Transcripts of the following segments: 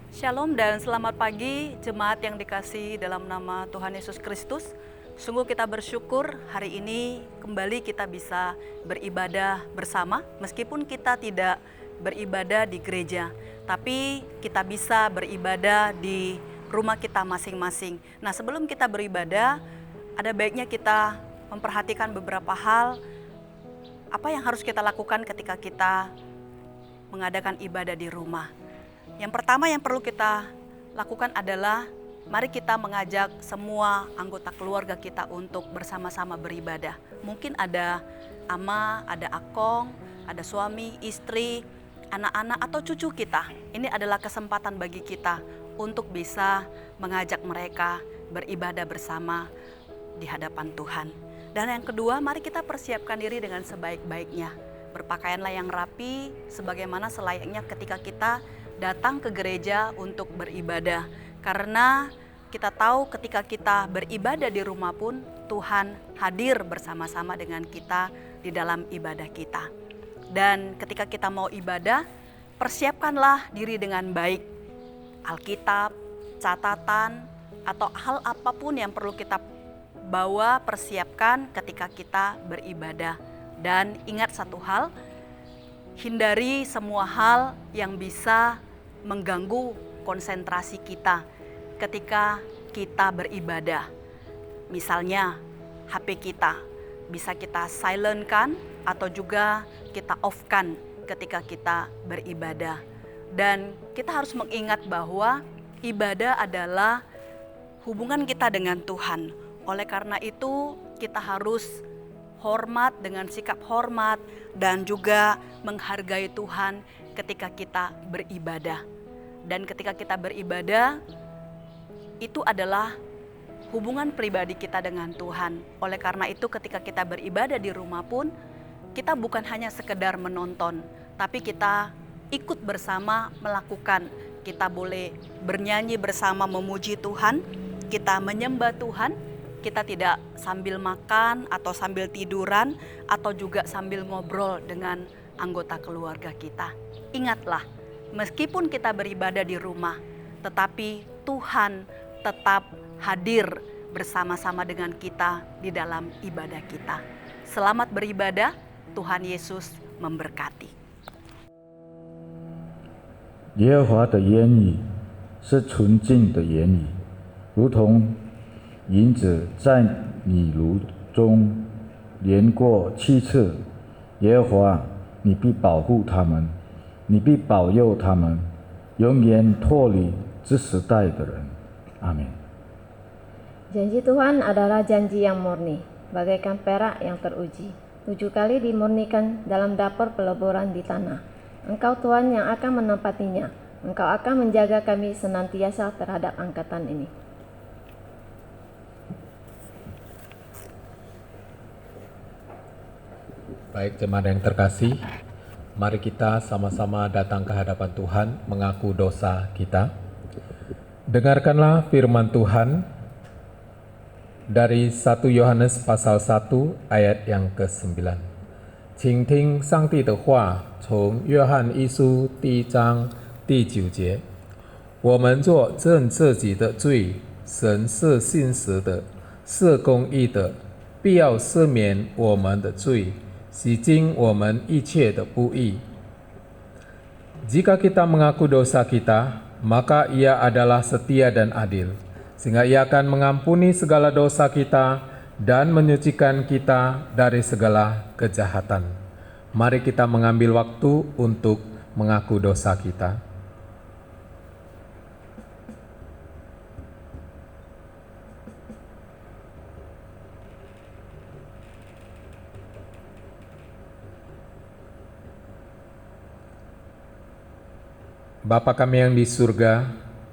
Shalom dan selamat pagi jemaat yang dikasihi dalam nama Tuhan Yesus Kristus. Sungguh kita bersyukur hari ini kembali kita bisa beribadah bersama. Meskipun kita tidak beribadah di gereja, tapi kita bisa beribadah di rumah kita masing-masing. Nah, sebelum kita beribadah, ada baiknya kita memperhatikan beberapa hal apa yang harus kita lakukan ketika kita mengadakan ibadah di rumah. Yang pertama yang perlu kita lakukan adalah mari kita mengajak semua anggota keluarga kita untuk bersama-sama beribadah. Mungkin ada ama, ada akong, ada suami, istri, anak-anak atau cucu kita. Ini adalah kesempatan bagi kita untuk bisa mengajak mereka beribadah bersama di hadapan Tuhan. Dan yang kedua, mari kita persiapkan diri dengan sebaik-baiknya. Berpakaianlah yang rapi sebagaimana selayaknya ketika kita datang ke gereja untuk beribadah. Karena kita tahu ketika kita beribadah di rumah pun Tuhan hadir bersama-sama dengan kita di dalam ibadah kita. Dan ketika kita mau ibadah, persiapkanlah diri dengan baik. Alkitab, catatan, atau hal apapun yang perlu kita bawa, persiapkan ketika kita beribadah. Dan ingat satu hal, hindari semua hal yang bisa mengganggu konsentrasi kita ketika kita beribadah. Misalnya HP kita bisa kita silent-kan atau juga kita off-kan ketika kita beribadah. Dan kita harus mengingat bahwa ibadah adalah hubungan kita dengan Tuhan. Oleh karena itu kita harus hormat dengan sikap hormat dan juga menghargai Tuhan ketika kita beribadah. Dan ketika kita beribadah, itu adalah hubungan pribadi kita dengan Tuhan. Oleh karena itu ketika kita beribadah di rumah pun, kita bukan hanya sekedar menonton, tapi kita ikut bersama melakukan. Kita boleh bernyanyi bersama memuji Tuhan, kita menyembah Tuhan. Kita tidak sambil makan atau sambil tiduran atau juga sambil ngobrol dengan anggota keluarga kita. Ingatlah, meskipun kita beribadah di rumah, tetapi Tuhan tetap hadir bersama-sama dengan kita di dalam ibadah kita. Selamat beribadah, Tuhan Yesus memberkati. 耶和华的言语是纯净的言语，如同银子在你炉中炼过7次。耶和华，你必保护他们，你必保佑他们，永远脱离这时代的人。阿门。 Janji Tuhan adalah janji yang murni, bagaikan perak yang teruji. 7 kali dimurnikan dalam dapur peleburan di tanah. Engkau Tuhan yang akan menempatinya. Engkau akan menjaga kami senantiasa terhadap angkatan ini. Baik jemaat yang terkasih, mari kita sama-sama datang ke hadapan Tuhan mengaku dosa kita. Dengarkanlah firman Tuhan dari 1 Yohanes pasal 1 ayat yang ke-9. 请听上帝的话，从约翰一书第1章第9节。我们若认自己的罪，神是信实的，是公义的，必要赦免我们的罪，洗净我们一切的不义。 Jika kita mengaku dosa kita, maka Ia adalah setia dan adil, sehingga Ia akan mengampuni segala dosa kita dan menyucikan kita dari segala kejahatan. Mari kita mengambil waktu untuk mengaku dosa kita. Bapa kami yang di surga,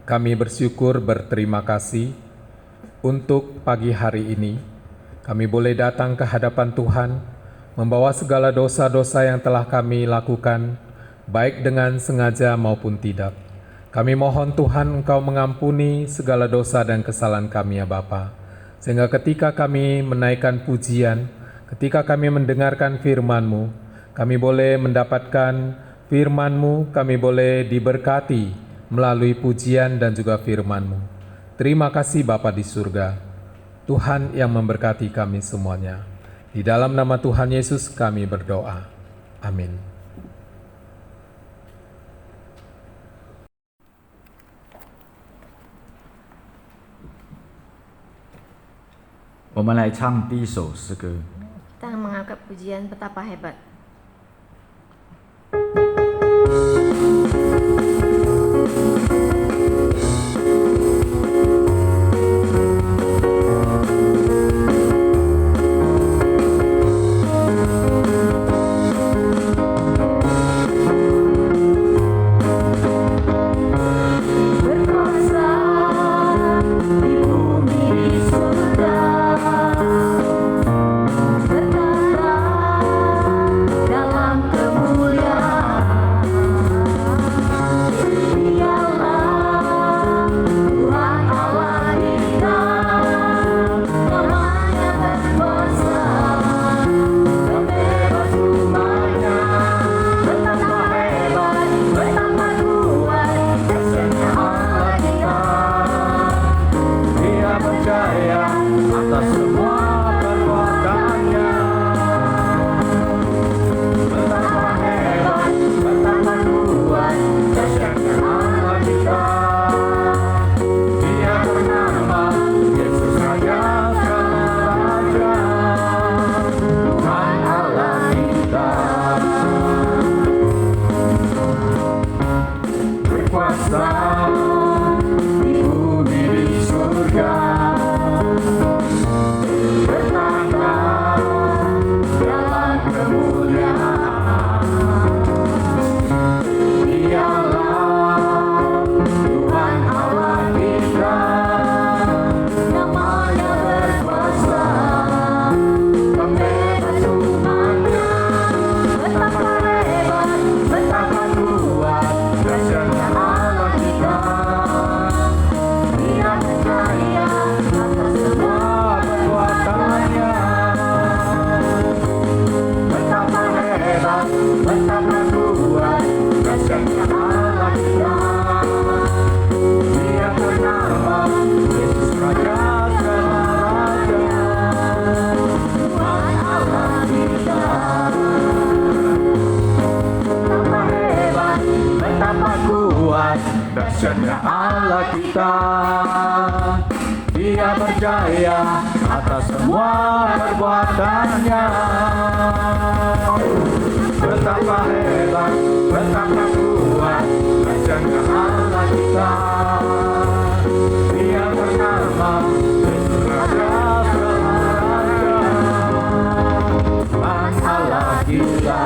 kami bersyukur berterima kasih untuk pagi hari ini. Kami boleh datang ke hadapan Tuhan, membawa segala dosa-dosa yang telah kami lakukan, baik dengan sengaja maupun tidak. Kami mohon Tuhan Engkau mengampuni segala dosa dan kesalahan kami ya Bapa. Sehingga ketika kami menaikkan pujian, ketika kami mendengarkan firman-Mu, kami boleh mendapatkan firman-Mu, kami boleh diberkati melalui pujian dan juga firman-Mu. Terima kasih Bapa di surga, Tuhan yang memberkati kami semuanya. Di dalam nama Tuhan Yesus kami berdoa. Amin. 我们来唱第一首诗歌。 Kita mengangkat pujian betapa hebat. Dahsyatnya Allah kita, Dia berjaya atas semua perbuatannya. Betapa hebat, betapa kuat, dahsyatnya Allah kita. Dia bernama Yesus Raja Raja, Tuhan Allah kita.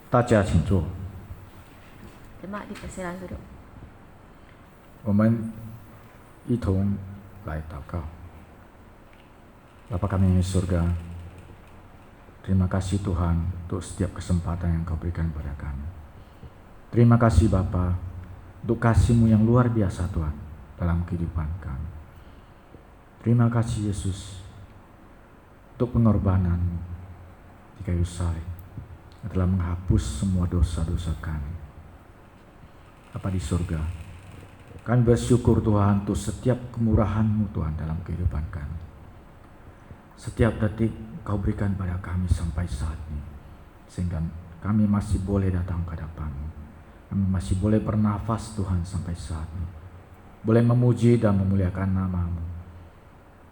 Daja, 请坐。 Jemaat dipersilakan duduk. 我们一同来祷告。Bapa kami di surga, terima kasih Tuhan untuk setiap kesempatan yang Kau berikan kepada kami. Terima kasih Bapa untuk kasih-Mu yang luar biasa Tuhan dalam kehidupan kami. Terima kasih Yesus untuk pengorbanan-Mu di kayu salib yang telah menghapus semua dosa-dosa kami. Bapa di surga, kami bersyukur Tuhan untuk setiap kemurahan-Mu Tuhan dalam kehidupan kami. Setiap detik Kau berikan pada kami sampai saat ini, sehingga kami masih boleh datang ke hadapan-Mu. Kami masih boleh bernafas Tuhan sampai saat ini, boleh memuji dan memuliakan nama-Mu.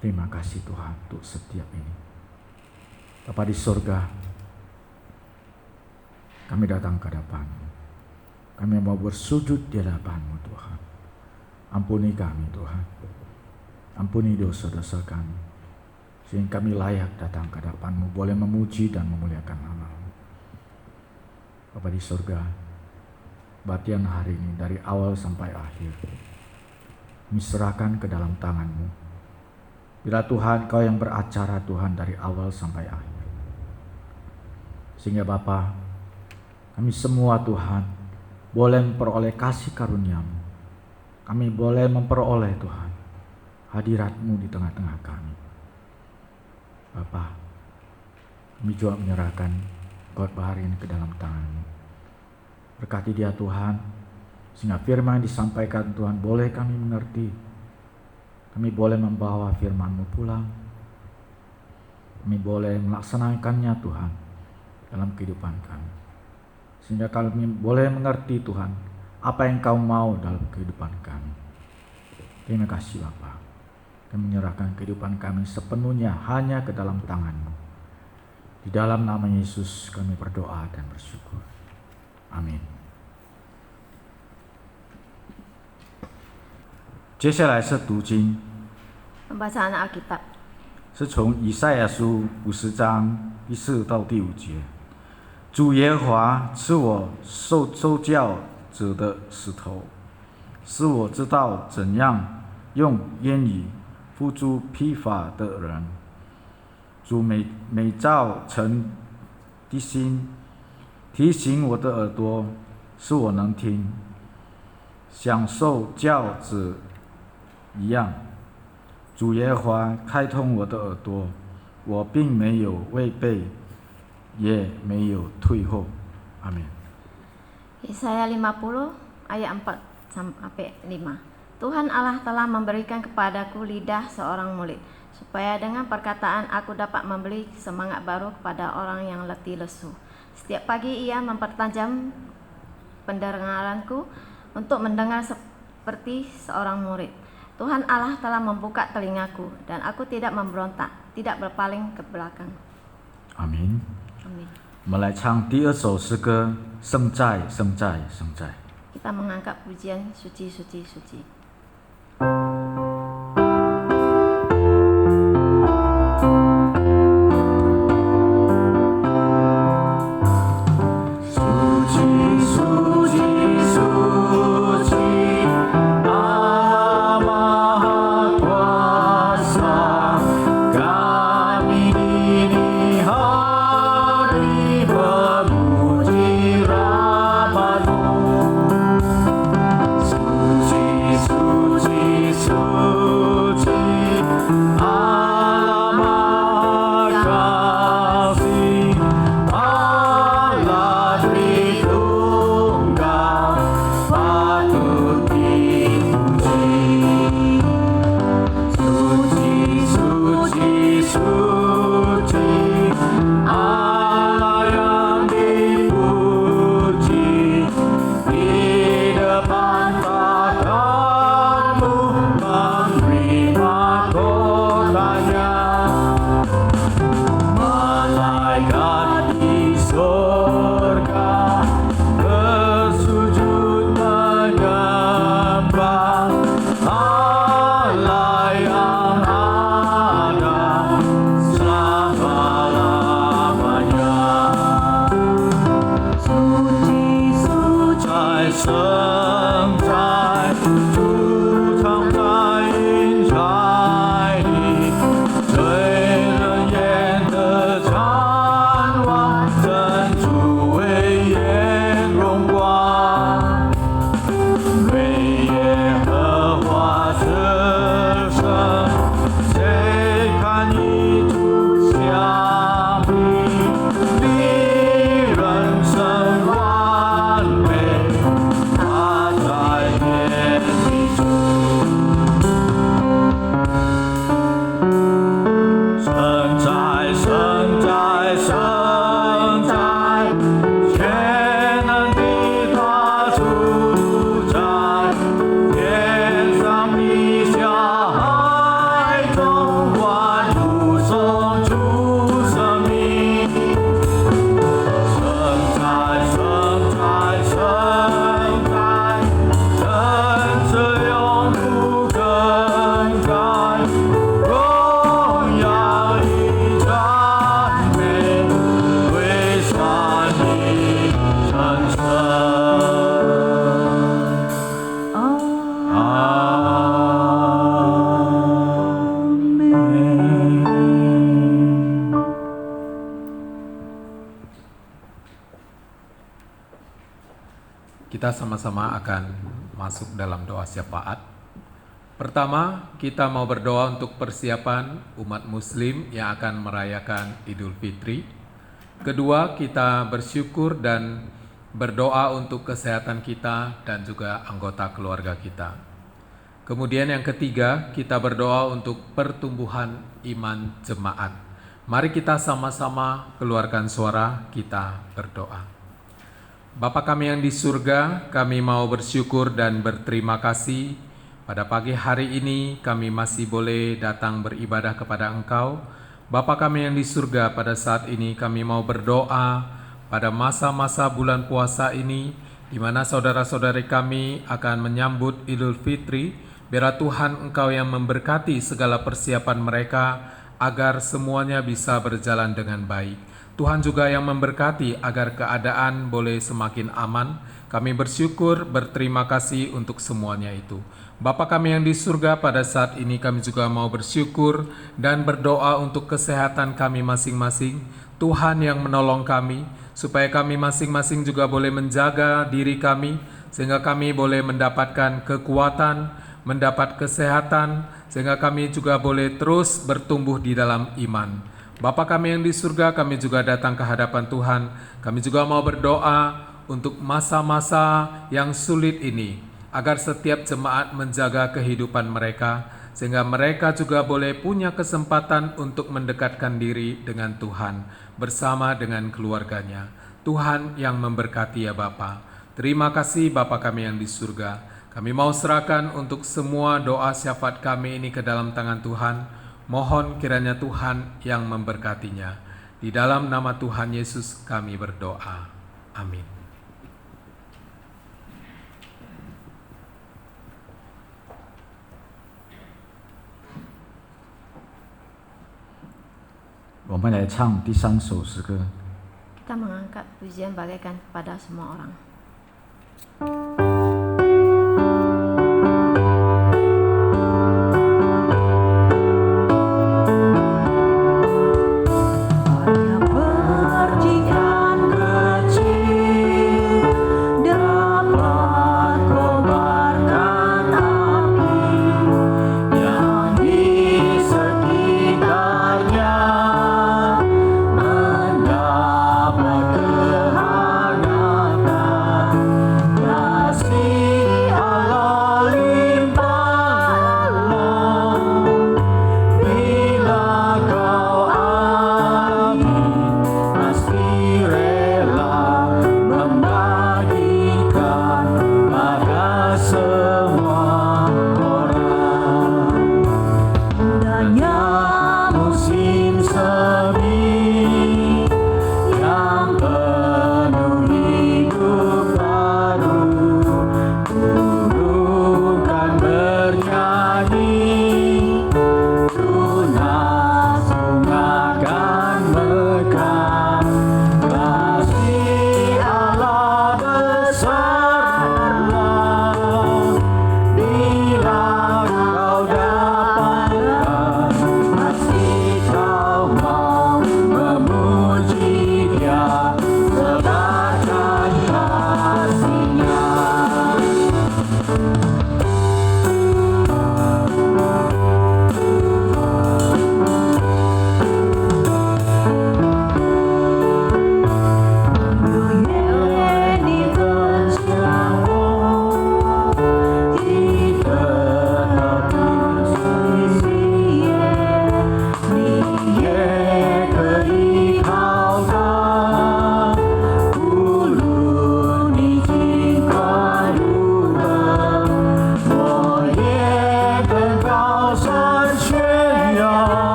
Terima kasih Tuhan untuk setiap ini. Bapa di surga, kami datang ke hadapan-Mu. Kami mau bersujud di hadapan-Mu Tuhan. Ampuni kami Tuhan. Ampuni dosa-dosa kami, sehingga kami layak datang ke hadapan-Mu, boleh memuji dan memuliakan nama-Mu. Bapa di surga, batian hari ini dari awal sampai akhir kami serahkan ke dalam tangan-Mu. Bila Tuhan Kau yang beracara Tuhan dari awal sampai akhir, sehingga Bapa, kami semua Tuhan boleh memperoleh kasih karunia-Mu. Kami boleh memperoleh Tuhan hadirat-Mu di tengah-tengah kami. Bapa, kami juga menyerahkan khotbah hari ini ke dalam tangan-Mu. Berkati dia Tuhan, sehingga firman yang disampaikan Tuhan boleh kami mengerti. Kami boleh membawa firman-Mu pulang. Kami boleh melaksanakannya Tuhan dalam kehidupan kami. Sehingga kami boleh mengerti Tuhan apa yang Kau mau dalam kehidupan kami. Terima kasih Bapa. Kami menyerahkan kehidupan kami sepenuhnya hanya ke dalam tangan-Mu. Di dalam nama Yesus kami berdoa dan bersyukur. Amin. 接下来是读经， Pembacaan Alkitab 是从以赛亚书50章第4到第5节。主耶和华是我受教者的石头，使我知道怎样用言语付诸疲乏的人。主每早晨的心提醒我的耳朵，使我能听，享受教子一样。主耶和华开通我的耳朵，我并没有违背，也没有退后。阿门。 Yesaya 50 ayat 4 sampai 5. Tuhan Allah telah memberikan kepadaku lidah seorang murid, supaya dengan perkataan aku dapat memberi semangat baru kepada orang yang letih lesu. Setiap pagi ia mempertajam pendengaranku untuk mendengar seperti seorang murid. Tuhan Allah telah membuka telingaku, dan aku tidak memberontak, tidak berpaling ke belakang. 阿门。 Amin. 我们来唱第2首诗歌《圣在，圣在，圣在》。 Kita mengangkat pujian suci, suci, suci. Kita sama-sama akan masuk dalam doa syafaat. Pertama, kita mau berdoa untuk persiapan umat muslim yang akan merayakan Idul Fitri. Kedua, kita bersyukur dan berdoa untuk kesehatan kita dan juga anggota keluarga kita. Kemudian yang ketiga, kita berdoa untuk pertumbuhan iman jemaat. Mari kita sama-sama keluarkan suara, kita berdoa. Bapa kami yang di surga, kami mau bersyukur dan berterima kasih. Pada pagi hari ini kami masih boleh datang beribadah kepada Engkau. Bapa kami yang di surga, pada saat ini kami mau berdoa pada masa-masa bulan puasa ini, di mana saudara-saudari kami akan menyambut Idul Fitri. Biarlah Tuhan Engkau yang memberkati segala persiapan mereka, agar semuanya bisa berjalan dengan baik. Tuhan juga yang memberkati agar keadaan boleh semakin aman. Kami bersyukur, berterima kasih untuk semuanya itu. Bapa kami yang di surga, pada saat ini kami juga mau bersyukur dan berdoa untuk kesehatan kami masing-masing. Tuhan yang menolong kami, supaya kami masing-masing juga boleh menjaga diri kami, sehingga kami boleh mendapatkan kekuatan, mendapat kesehatan, sehingga kami juga boleh terus bertumbuh di dalam iman. Bapa kami yang di surga, kami juga datang ke hadapan Tuhan. Kami juga mau berdoa untuk masa-masa yang sulit ini, agar setiap jemaat menjaga kehidupan mereka, sehingga mereka juga boleh punya kesempatan untuk mendekatkan diri dengan Tuhan, bersama dengan keluarganya. Tuhan yang memberkati ya Bapa. Terima kasih Bapa kami yang di surga. Kami mau serahkan untuk semua doa syafaat kami ini ke dalam tangan Tuhan. Mohon kiranya Tuhan yang memberkatinya. Di dalam nama Tuhan Yesus kami berdoa. Amin. 我们来唱第3首诗歌。 Kita mengangkat pujian bagaikan kepada semua orang.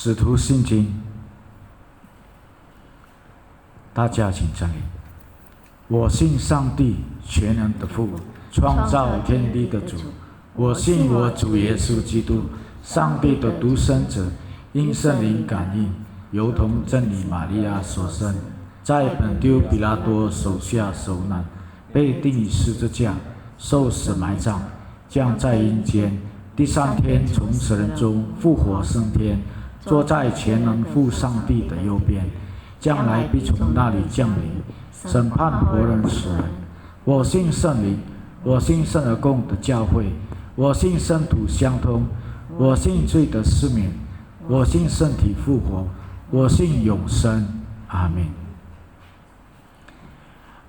使徒信经，大家请站立。我信上帝全能的父，创造天地的主。我信我主耶稣基督，上帝的独生子，因圣灵感应，由同真理玛利亚所生，在本丢比拉多手下受难，被钉于十字架，受死埋葬，降在阴间，第3天从死人中复活升天，坐在全能父上帝的右边，将来必从那里降临，审判活人死人。我信圣灵，我信圣而共的教会，我信圣徒相通，我信罪的赦免，我信身体复活，我信永生。阿门。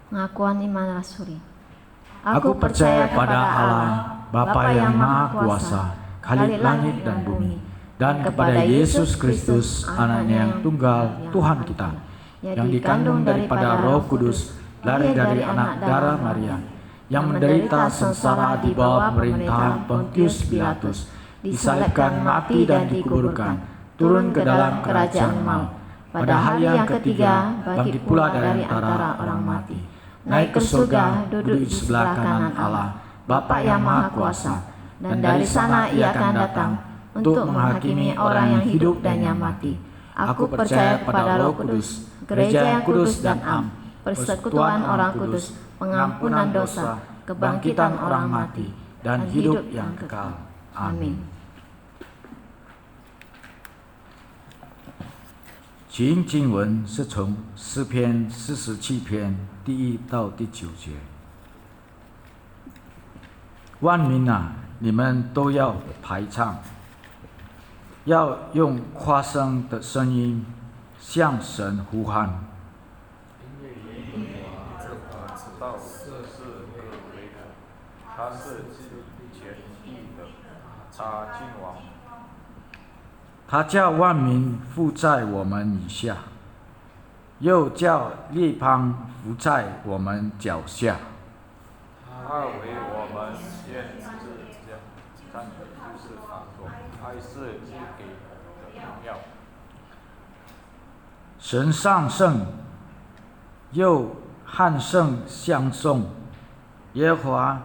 Pengakuan iman rasuli. Aku percaya pada Allah, Bapa yang Maha Kuasa, Khalik langit dan bumi, dan kepada Yesus Kristus, Anaknya yang tunggal, Tuhan kita, yang dikandung daripada Roh Kudus, lahir dari anak darah Maria, yang menderita sengsara di bawah pemerintahan Pontius Pilatus, disalibkan, mati dan dikuburkan, turun ke dalam kerajaan maut. Pada hari yang ketiga, bangkit pula dari antara orang mati, naik ke surga, duduk di sebelah kanan Allah, Bapa yang Maha Kuasa, dan dari sana Ia akan datang untuk menghakimi orang yang hidup dan yang mati. Aku percaya kepada Roh Kudus, gereja yang kudus dan am, persekutuan orang kudus, pengampunan dosa, kebangkitan orang mati, dan hidup yang kekal. Amin. 起因经文是从诗篇47篇第1到第9节。万民啊，你们都要排唱，要用夸声的声音向神呼喊。他是治理全地的，他君王。他叫万民伏在我们以下，又叫列邦伏在我们脚下。他为我们献制将，但就是法作，还是只给的荣耀。神上圣，又汉圣相颂，耶和华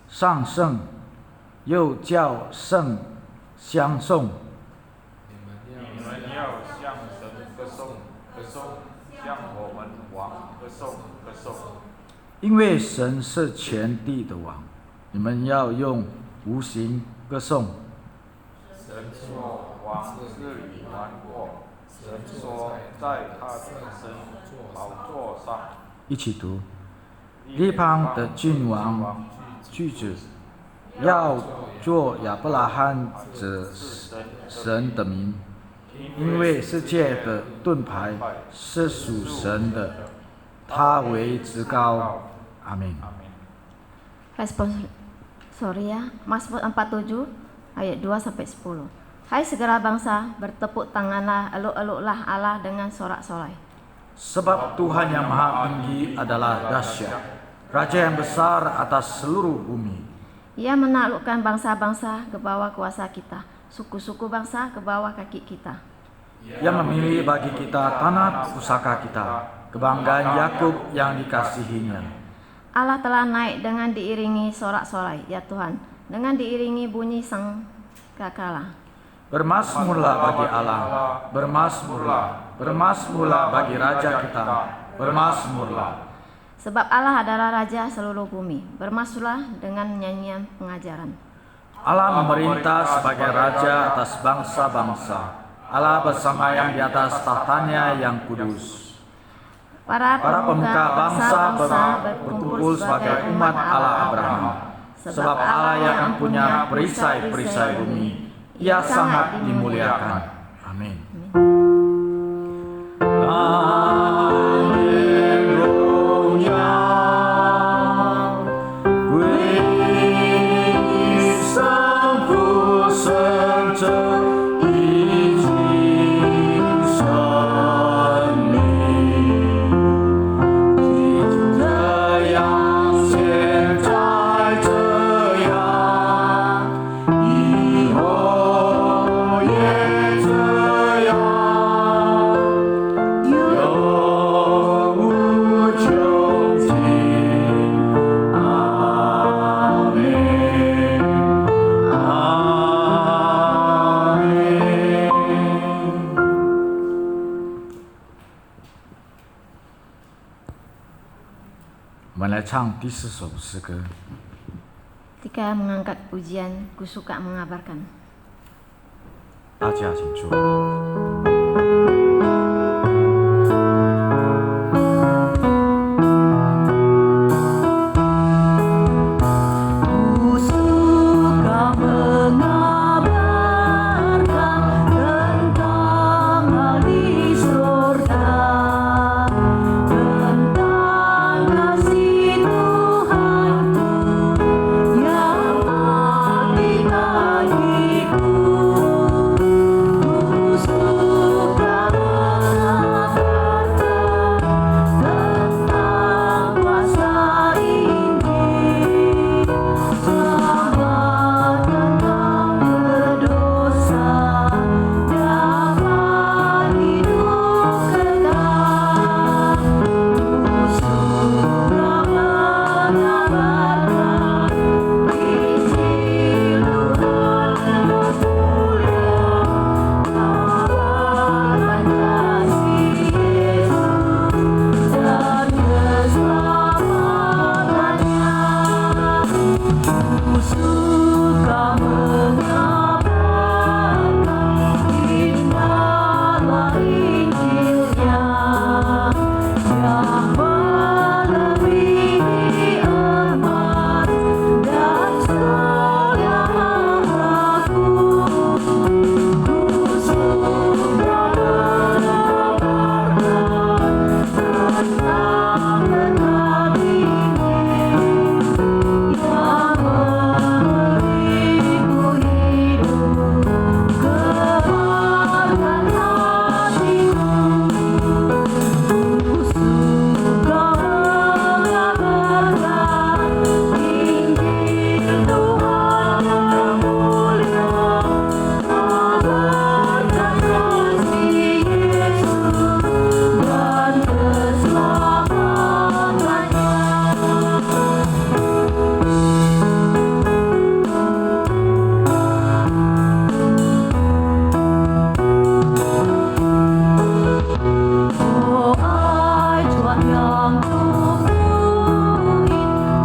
上圣，又叫圣相颂。你们要向神歌颂，歌颂，向我们王歌颂，歌颂。因为神是全地的王，你们要用无形歌颂。神说王治理万国，神说在他的神宝座上。一起读：列邦的君王句子，要做亚伯拉罕子神的名，因为世界的盾牌是属神的，他为至高。阿门。 Responsoria Mazmur 47 ayat 2 sampai 10. Hai segala bangsa, bertepuk tanganlah, elok-eloklah Allah dengan sorak-sorai. Sebab Tuhan yang Maha Tinggi adalah dahsyat, Raja yang besar atas seluruh bumi. Ia menaklukkan bangsa-bangsa ke bawah kuasa kita, suku-suku bangsa ke bawah kaki kita. Ia memilih bagi kita tanah pusaka kita, kebanggaan Yakub yang dikasihinya. Allah telah naik dengan diiringi sorak-sorai, ya Tuhan, dengan diiringi bunyi sangkakala. Bermasmurlah bagi Allah, bermasmurlah, bermasmurlah bagi Raja kita, bermasmurlah. Sebab Allah adalah Raja seluruh bumi, bermasmurlah dengan nyanyian pengajaran. Allah memerintah sebagai Raja atas bangsa-bangsa, Allah bersama yang di atas tahtanya yang kudus. Para pemuka bangsa berkumpul sebagai umat Allah Abraham. Sebab Allah yang mempunyai perisai-perisai bumi, Ia sangat dimuliakan. Amin. 我们来唱第4首诗歌。 Ketika mengangkat pujian, ku suka mengabarkan. 大家请坐。 Ku suka mengabarkan tentang hal di surga, tentang kasih Tuhanku yang mati bagiku. Ku suka mengabarkan tentang kuasa Injil, selamatkan kaum berdosa dapat hidup kekal. Ku suka mengabarkan Injil Tuhan yang mulia, kabarkan kasih Yesus dan keselamatannya. Ku suka mengabarkan indahlah Injilnya yang melebihi emas dan segala hartaku. Ku suka mengabarkan tentang benar Injil yang memberiku hidup, kebarkan hatiku. Ku suka mengabarkan Injil Tuhan yang mulia, kabarkan kasih Yesus dan keselamatannya. Oh, ai Tuhan yang tungguin,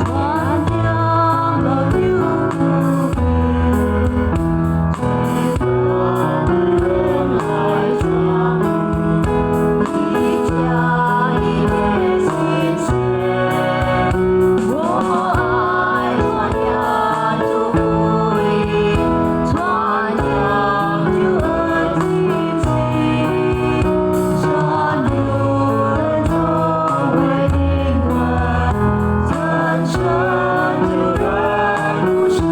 Tuhan yang menyuguhin, sebenarnya dijai mesin. Oh, ai Tuhan yang tungguin, Tuhan yang jual-cincin, Tuhan jual wedding one, Tuhan jual musik.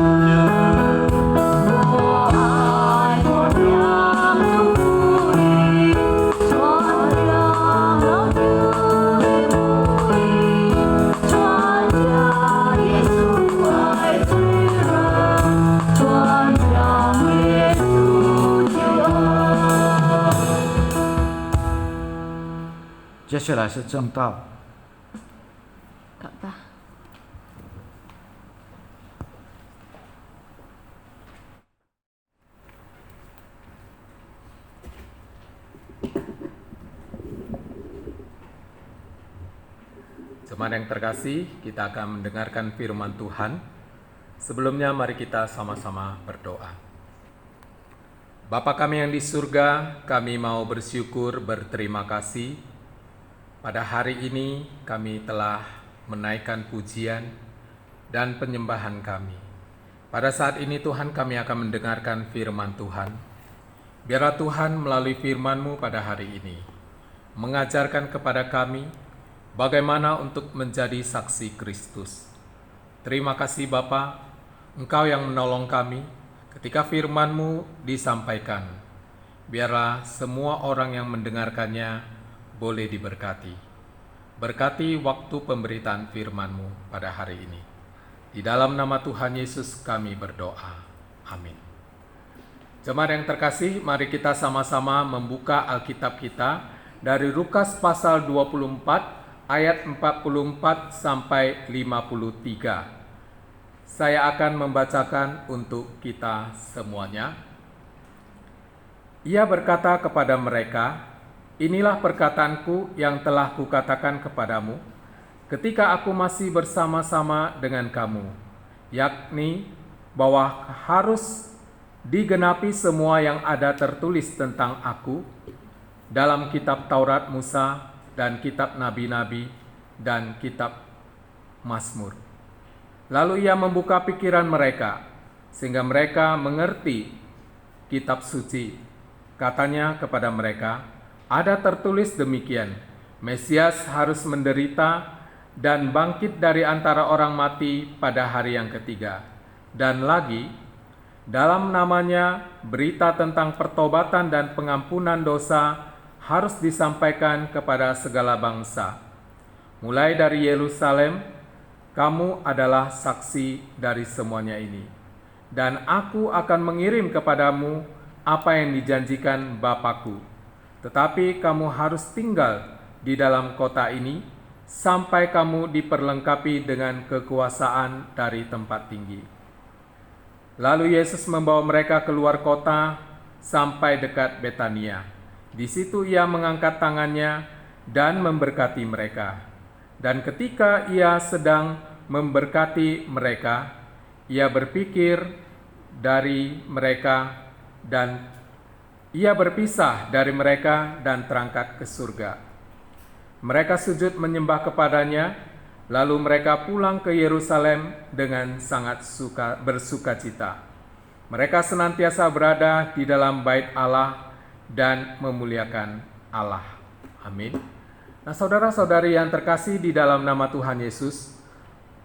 Oh, ai Tuhan yang tungguin, Tuhan yang menyuguhi, Tuhan yang Yesus ai Tuhan, Tuhan yang Yesus Tuhan. 接下来是正道。 Khotbah. Jemaat yang terkasih, kita akan mendengarkan firman Tuhan. Sebelumnya mari kita sama-sama berdoa. Bapa kami yang di surga, kami mau bersyukur, berterima kasih. Pada hari ini kami telah menaikkan pujian dan penyembahan kami. Pada saat ini Tuhan, kami akan mendengarkan firman Tuhan. Biarlah Tuhan melalui firman-Mu pada hari ini mengajarkan kepada kami bagaimana untuk menjadi saksi Kristus. Terima kasih Bapa, Engkau yang menolong kami ketika firman-Mu disampaikan. Biarlah semua orang yang mendengarkannya boleh diberkati. Berkati waktu pemberitaan firman-Mu pada hari ini. Di dalam nama Tuhan Yesus kami berdoa. Amin. Jemaat yang terkasih, mari kita sama-sama membuka Alkitab kita dari Lukas pasal 24 ayat 44 sampai 53. Saya akan membacakan untuk kita semuanya. Ia berkata kepada mereka, "Inilah perkataanku yang telah kukatakan kepadamu, ketika aku masih bersama-sama dengan kamu, yakni bahwa harus digenapi semua yang ada tertulis tentang aku dalam kitab Taurat Musa dan kitab Nabi-Nabi dan kitab Mazmur. Lalu ia membuka pikiran mereka sehingga mereka mengerti kitab suci. Katanya kepada mereka, ada tertulis demikian, Mesias harus menderita dan bangkit dari antara orang mati pada hari yang ketiga. Dan lagi, dalam namanya berita tentang pertobatan dan pengampunan dosa harus disampaikan kepada segala bangsa. Mulai dari Yerusalem, kamu adalah saksi dari semuanya ini. Dan aku akan mengirim kepadamu apa yang dijanjikan Bapakku. Tetapi kamu harus tinggal di dalam kota ini sampai kamu diperlengkapi dengan kekuasaan dari tempat tinggi. Lalu Yesus membawa mereka keluar kota sampai dekat Betania. Di situ ia mengangkat tangannya dan memberkati mereka. Dan ketika ia sedang memberkati mereka, ia berpikir dari mereka dan ia berpisah dari mereka dan terangkat ke surga. Mereka sujud menyembah kepadanya, lalu mereka pulang ke Yerusalem dengan sangat bersukacita. Mereka senantiasa berada di dalam bait Allah dan memuliakan Allah. Amin. Nah, saudara-saudari yang terkasih di dalam nama Tuhan Yesus,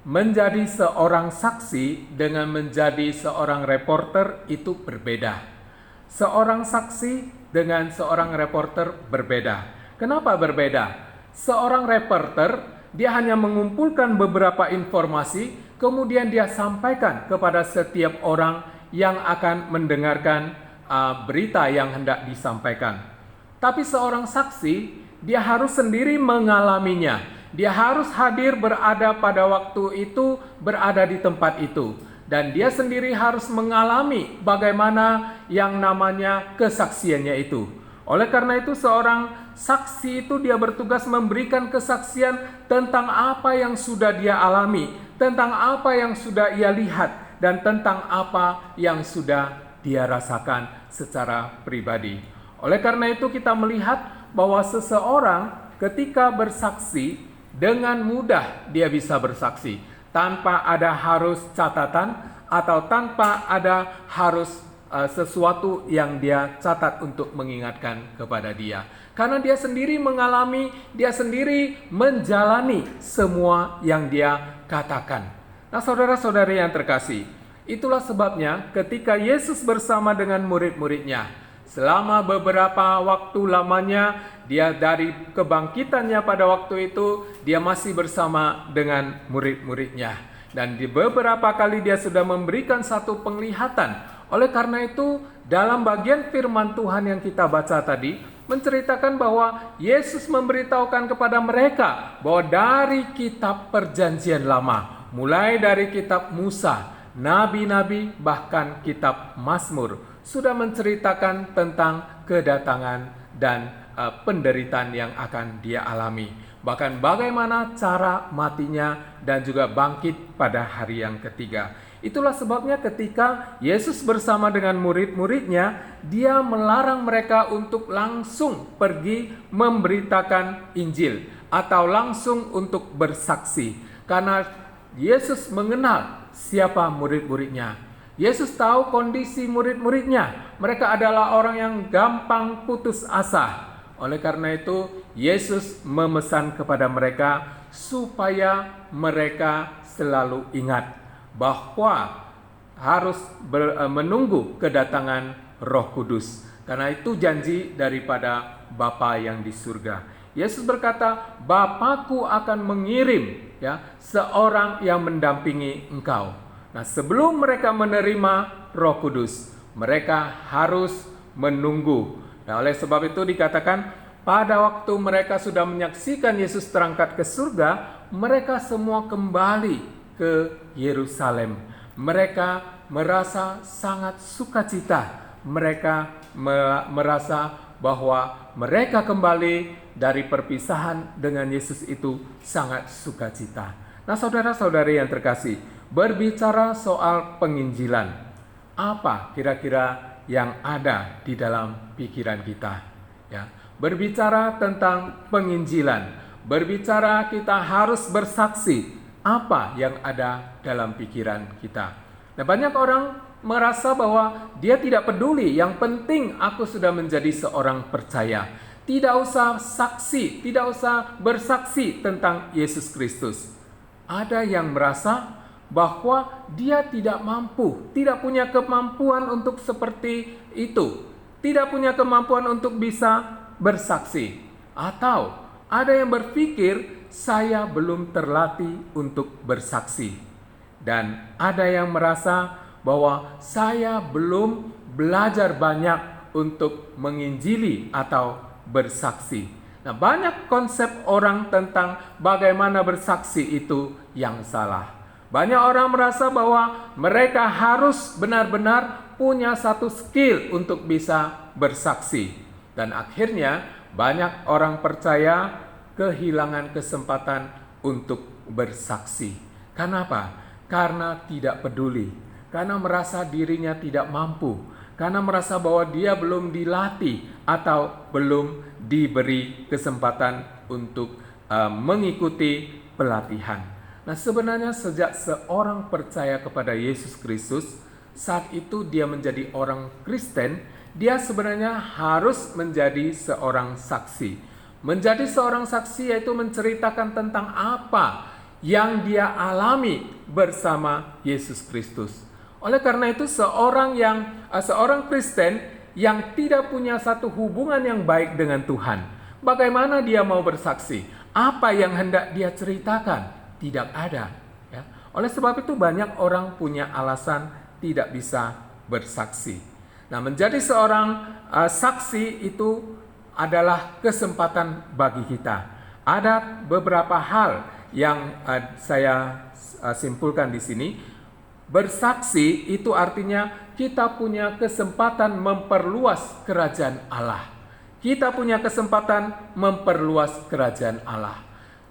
menjadi seorang saksi dengan menjadi seorang reporter itu berbeda. Seorang saksi dengan seorang reporter berbeda. Kenapa berbeda? Seorang reporter, dia hanya mengumpulkan beberapa informasi, kemudian dia sampaikan kepada setiap orang yang akan mendengarkan berita yang hendak disampaikan. Tapi seorang saksi, dia harus sendiri mengalaminya. Dia harus hadir berada pada waktu itu, berada di tempat itu. Dan dia sendiri harus mengalami bagaimana yang namanya kesaksiannya itu. Oleh karena itu seorang saksi itu dia bertugas memberikan kesaksian tentang apa yang sudah dia alami, tentang apa yang sudah ia lihat, dan tentang apa yang sudah dia rasakan secara pribadi. Oleh karena itu kita melihat bahwa seseorang ketika bersaksi, dengan mudah dia bisa bersaksi tanpa ada harus catatan atau tanpa ada harus sesuatu yang dia catat untuk mengingatkan kepada dia. Karena dia sendiri mengalami, dia sendiri menjalani semua yang dia katakan. Nah, saudara-saudari yang terkasih, itulah sebabnya ketika Yesus bersama dengan murid-muridnya, selama beberapa waktu lamanya, dia dari kebangkitannya pada waktu itu, dia masih bersama dengan murid-muridnya. Dan di beberapa kali dia sudah memberikan satu penglihatan. Oleh karena itu, dalam bagian firman Tuhan yang kita baca tadi, menceritakan bahwa Yesus memberitahukan kepada mereka bahwa dari kitab perjanjian lama, mulai dari kitab Musa, Nabi-Nabi, bahkan kitab Mazmur, sudah menceritakan tentang kedatangan dan penderitaan yang akan dia alami. Bahkan bagaimana cara matinya dan juga bangkit pada hari yang ketiga. Itulah sebabnya ketika Yesus bersama dengan murid-muridnya, dia melarang mereka untuk langsung pergi memberitakan Injil atau langsung untuk bersaksi. Karena Yesus mengenal siapa murid-muridnya. Yesus tahu kondisi murid-muridnya. Mereka adalah orang yang gampang putus asa. Oleh karena itu, Yesus memesan kepada mereka supaya mereka selalu ingat bahwa harus menunggu kedatangan Roh Kudus. Karena itu janji daripada Bapa yang di surga. Yesus berkata, Bapakku akan mengirim seorang yang mendampingi engkau. Nah, sebelum mereka menerima Roh Kudus, mereka harus menunggu. Nah, oleh sebab itu dikatakan, pada waktu mereka sudah menyaksikan Yesus terangkat ke surga, mereka semua kembali ke Yerusalem. Mereka merasa sangat sukacita. Mereka merasa bahwa mereka kembali dari perpisahan dengan Yesus itu sangat sukacita. Nah, saudara-saudari yang terkasih, berbicara soal penginjilan, apa kira-kira yang ada di dalam pikiran kita? Ya, berbicara tentang penginjilan, berbicara kita harus bersaksi, apa yang ada dalam pikiran kita. Nah, banyak orang merasa bahwa dia tidak peduli, yang penting aku sudah menjadi seorang percaya. Tidak usah saksi, tidak usah bersaksi tentang Yesus Kristus. Ada yang merasa bahwa dia tidak mampu, tidak punya kemampuan untuk seperti itu, tidak punya kemampuan untuk bisa bersaksi. Atau ada yang berpikir, saya belum terlatih untuk bersaksi. Dan ada yang merasa bahwa saya belum belajar banyak untuk menginjili atau bersaksi. Nah, banyak konsep orang tentang bagaimana bersaksi itu yang salah. Banyak orang merasa bahwa mereka harus benar-benar punya satu skill untuk bisa bersaksi. Dan akhirnya banyak orang percaya kehilangan kesempatan untuk bersaksi. Kenapa? Karena tidak peduli. Karena merasa dirinya tidak mampu, karena merasa bahwa dia belum dilatih atau belum diberi kesempatan untuk mengikuti pelatihan. Nah, sebenarnya sejak seorang percaya kepada Yesus Kristus, saat itu dia menjadi orang Kristen, dia sebenarnya harus menjadi seorang saksi. Menjadi seorang saksi yaitu menceritakan tentang apa yang dia alami bersama Yesus Kristus. Oleh karena itu seorang Kristen yang tidak punya satu hubungan yang baik dengan Tuhan, bagaimana dia mau bersaksi? Apa yang hendak dia ceritakan? Tidak ada. Ya. Oleh sebab itu banyak orang punya alasan tidak bisa bersaksi. Nah, menjadi seorang saksi itu adalah kesempatan bagi kita. Ada beberapa hal yang saya simpulkan di sini. Bersaksi itu artinya kita punya kesempatan memperluas kerajaan Allah. Kita punya kesempatan memperluas kerajaan Allah.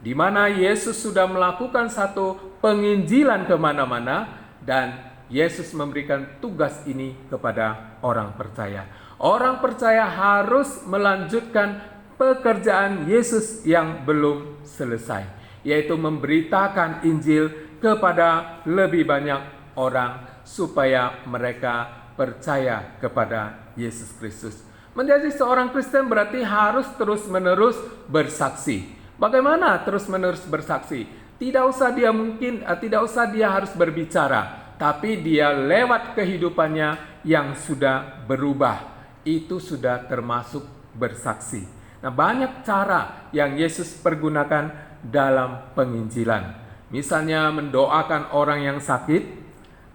Di mana Yesus sudah melakukan satu penginjilan kemana-mana dan Yesus memberikan tugas ini kepada orang percaya. Orang percaya harus melanjutkan pekerjaan Yesus yang belum selesai, yaitu memberitakan Injil kepada lebih banyak orang supaya mereka percaya kepada Yesus Kristus. Menjadi seorang Kristen berarti harus terus-menerus bersaksi. Bagaimana terus-menerus bersaksi? Tidak usah dia harus berbicara, tapi dia lewat kehidupannya yang sudah berubah. Itu sudah termasuk bersaksi. Nah, banyak cara yang Yesus pergunakan dalam penginjilan. Misalnya mendoakan orang yang sakit,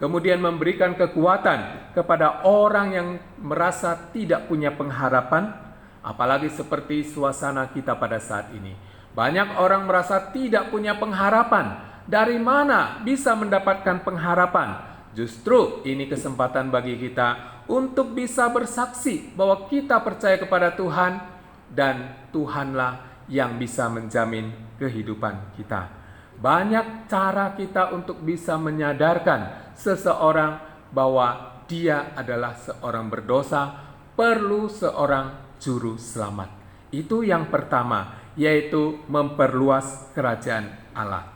kemudian memberikan kekuatan kepada orang yang merasa tidak punya pengharapan, apalagi seperti suasana kita pada saat ini. Banyak orang merasa tidak punya pengharapan. Dari mana bisa mendapatkan pengharapan? Justru ini kesempatan bagi kita untuk bisa bersaksi bahwa kita percaya kepada Tuhan dan Tuhanlah yang bisa menjamin kehidupan kita. Banyak cara kita untuk bisa menyadarkan seseorang bahwa dia adalah seorang berdosa, perlu seorang juru selamat. Itu yang pertama, yaitu memperluas kerajaan Allah.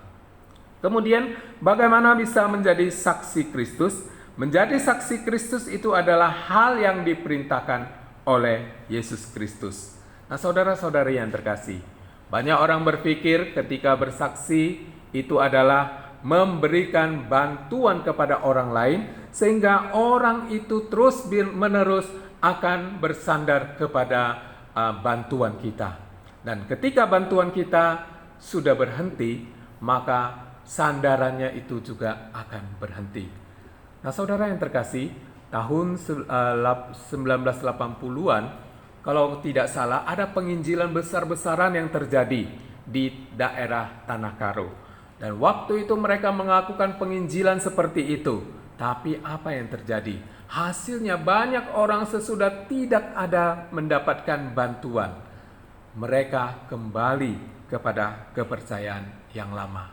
Kemudian bagaimana bisa menjadi saksi Kristus? Menjadi saksi Kristus itu adalah hal yang diperintahkan oleh Yesus Kristus. Nah, saudara-saudari yang terkasih, banyak orang berpikir ketika bersaksi itu adalah memberikan bantuan kepada orang lain, sehingga orang itu terus-menerus akan bersandar kepada bantuan kita. Dan ketika bantuan kita sudah berhenti, maka sandarannya itu juga akan berhenti. Nah, saudara yang terkasih, tahun 1980-an, kalau tidak salah, ada penginjilan besar-besaran yang terjadi di daerah Tanah Karo. Dan waktu itu mereka melakukan penginjilan seperti itu. Tapi apa yang terjadi? Hasilnya banyak orang sesudah tidak ada mendapatkan bantuan. Mereka kembali kepada kepercayaan yang lama.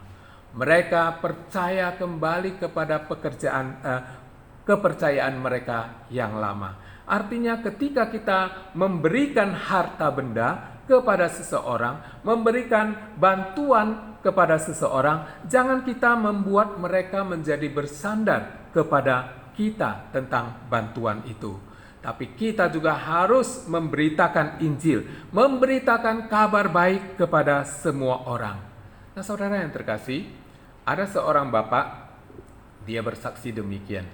Mereka percaya kembali kepada kepercayaan mereka yang lama. Artinya ketika kita memberikan harta benda kepada seseorang, memberikan bantuan kepada seseorang, jangan kita membuat mereka menjadi bersandar kepada kita tentang bantuan itu. Tapi kita juga harus memberitakan Injil, memberitakan kabar baik kepada semua orang. Nah, saudara yang terkasih, ada seorang bapak, dia bersaksi demikian.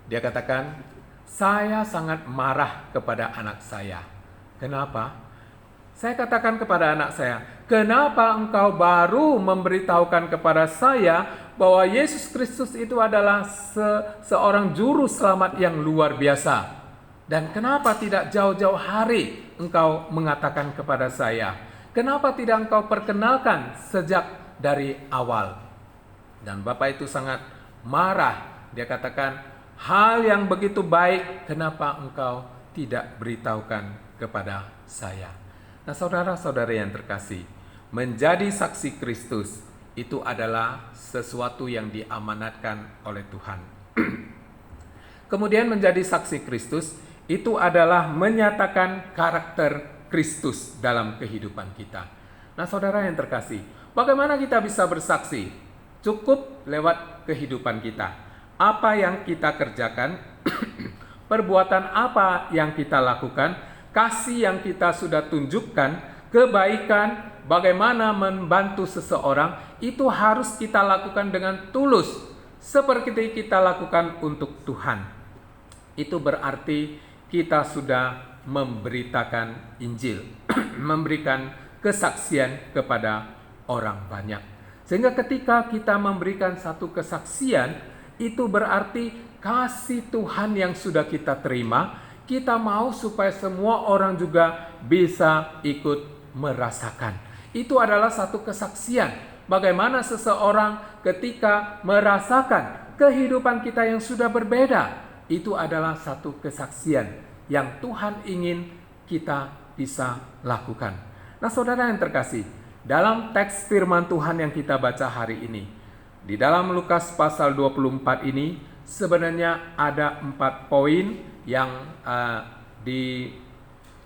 Dia katakan, saya sangat marah kepada anak saya. Kenapa? Saya katakan kepada anak saya, kenapa engkau baru memberitahukan kepada saya bahwa Yesus Kristus itu adalah seorang juru selamat yang luar biasa? Dan kenapa tidak jauh-jauh hari engkau mengatakan kepada saya? Kenapa tidak engkau perkenalkan sejak dari awal? Dan bapak itu sangat marah. Dia katakan, hal yang begitu baik, kenapa engkau tidak beritahukan kepada saya? Nah, saudara-saudara yang terkasih, menjadi saksi Kristus itu adalah sesuatu yang diamanatkan oleh Tuhan. Kemudian menjadi saksi Kristus itu adalah menyatakan karakter Kristus dalam kehidupan kita. Nah, saudara yang terkasih, bagaimana kita bisa bersaksi? Cukup lewat kehidupan kita. Apa yang kita kerjakan, perbuatan apa yang kita lakukan, kasih yang kita sudah tunjukkan, kebaikan, bagaimana membantu seseorang, itu harus kita lakukan dengan tulus, seperti kita lakukan untuk Tuhan. Itu berarti kita sudah memberitakan Injil, memberikan kesaksian kepada orang banyak. Sehingga ketika kita memberikan satu kesaksian, itu berarti kasih Tuhan yang sudah kita terima, kita mau supaya semua orang juga bisa ikut merasakan. Itu adalah satu kesaksian. Bagaimana seseorang ketika merasakan kehidupan kita yang sudah berbeda, itu adalah satu kesaksian yang Tuhan ingin kita bisa lakukan. Nah, saudara yang terkasih, dalam teks firman Tuhan yang kita baca hari ini, di dalam Lukas pasal 24 ini, sebenarnya ada 4 poin yang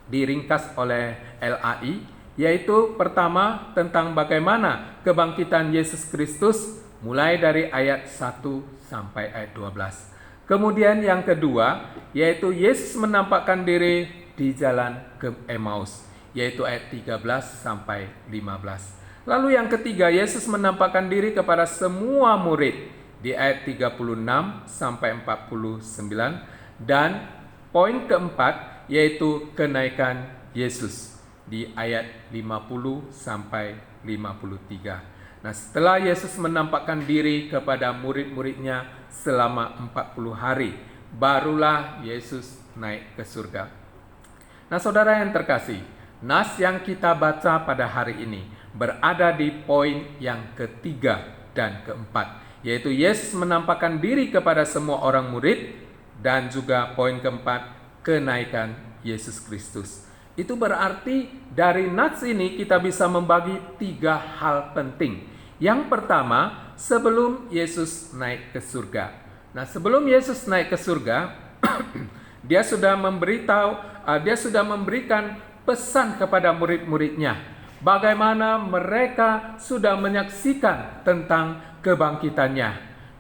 diringkas oleh LAI, yaitu pertama tentang bagaimana kebangkitan Yesus Kristus mulai dari ayat 1 sampai ayat 12. Kemudian yang kedua, yaitu Yesus menampakkan diri di jalan ke Emmaus, yaitu ayat 13 sampai 15. Lalu yang ketiga, Yesus menampakkan diri kepada semua murid di ayat 36 sampai 49. Dan poin keempat, yaitu kenaikan Yesus di ayat 50 sampai 53. Nah, setelah Yesus menampakkan diri kepada murid-muridnya selama 40 hari, barulah Yesus naik ke surga. Nah, saudara yang terkasih, nas yang kita baca pada hari ini berada di poin yang ketiga dan keempat, yaitu Yesus menampakkan diri kepada semua orang murid, dan juga poin keempat, kenaikan Yesus Kristus. Itu berarti dari nas ini kita bisa membagi 3 hal penting. Yang pertama, sebelum Yesus naik ke surga. Nah, sebelum Yesus naik ke surga, dia sudah memberikan pesan kepada murid-muridnya. Bagaimana mereka sudah menyaksikan tentang kebangkitannya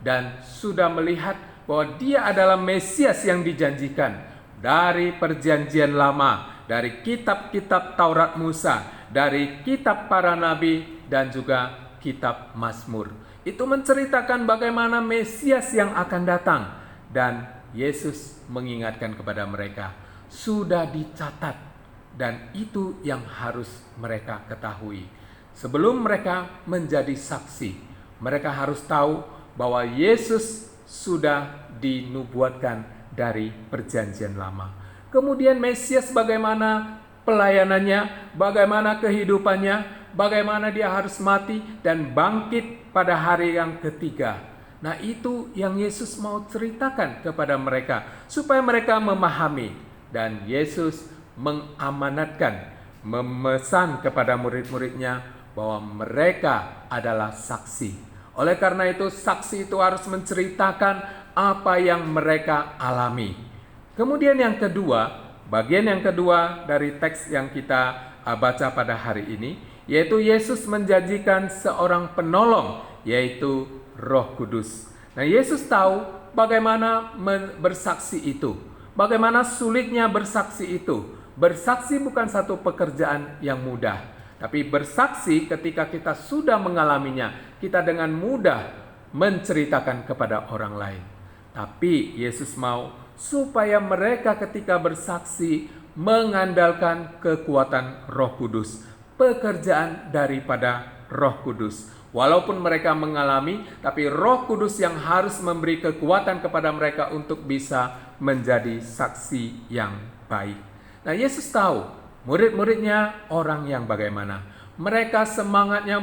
dan sudah melihat bahwa dia adalah Mesias yang dijanjikan dari perjanjian lama, dari kitab-kitab Taurat Musa, dari kitab para nabi, dan juga kitab Mazmur. Itu menceritakan bagaimana Mesias yang akan datang. Dan Yesus mengingatkan kepada mereka, sudah dicatat, dan itu yang harus mereka ketahui. Sebelum mereka menjadi saksi, mereka harus tahu bahwa Yesus sudah dinubuatkan dari perjanjian lama. Kemudian Mesias bagaimana pelayanannya, bagaimana kehidupannya, bagaimana dia harus mati dan bangkit pada hari yang ketiga. Nah, itu yang Yesus mau ceritakan kepada mereka supaya mereka memahami. Dan Yesus mengamanatkan, memesan kepada murid-muridnya bahwa mereka adalah saksi. Oleh karena itu, saksi itu harus menceritakan apa yang mereka alami. Kemudian yang kedua, bagian yang kedua dari teks yang kita baca pada hari ini, yaitu Yesus menjanjikan seorang penolong, yaitu Roh Kudus. Nah, Yesus tahu bagaimana bersaksi itu, bagaimana sulitnya bersaksi itu. Bersaksi bukan satu pekerjaan yang mudah, tapi bersaksi ketika kita sudah mengalaminya, kita dengan mudah menceritakan kepada orang lain. Tapi Yesus mau supaya mereka ketika bersaksi mengandalkan kekuatan Roh Kudus, pekerjaan daripada Roh Kudus. Walaupun mereka mengalami, tapi Roh Kudus yang harus memberi kekuatan kepada mereka untuk bisa menjadi saksi yang baik. Nah, Yesus tahu murid-muridnya orang yang bagaimana. Mereka semangatnya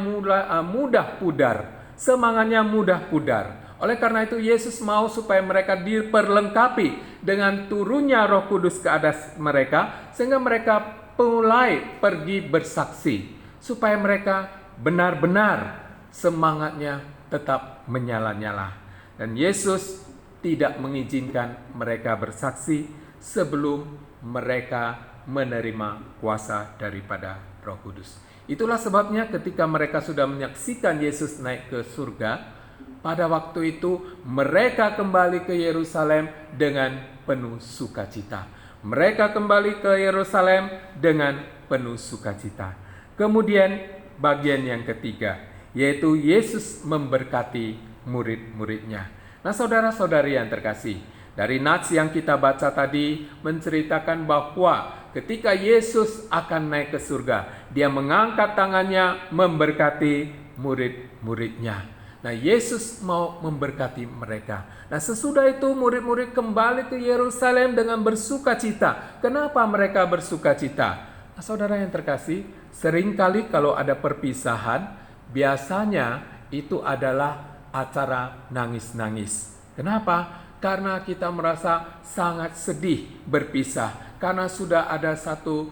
mudah pudar. Semangatnya mudah pudar. Oleh karena itu Yesus mau supaya mereka diperlengkapi dengan turunnya Roh Kudus ke atas mereka, sehingga mereka mulai pergi bersaksi, supaya mereka benar-benar semangatnya tetap menyala-nyala. Dan Yesus tidak mengizinkan mereka bersaksi sebelum mereka menerima kuasa daripada Roh Kudus. Itulah sebabnya ketika mereka sudah menyaksikan Yesus naik ke surga, pada waktu itu mereka kembali ke Yerusalem dengan penuh sukacita. Mereka kembali ke Yerusalem dengan penuh sukacita. Kemudian bagian yang ketiga, yaitu Yesus memberkati murid-muridnya. Nah, saudara-saudari yang terkasih, dari nats yang kita baca tadi menceritakan bahwa ketika Yesus akan naik ke surga, dia mengangkat tangannya memberkati murid-muridnya. Nah, Yesus mau memberkati mereka. Nah, sesudah itu murid-murid kembali ke Yerusalem dengan bersukacita. Kenapa mereka bersukacita? Nah, saudara yang terkasih, seringkali kalau ada perpisahan, biasanya itu adalah acara nangis-nangis. Kenapa? Karena kita merasa sangat sedih berpisah. Karena sudah ada satu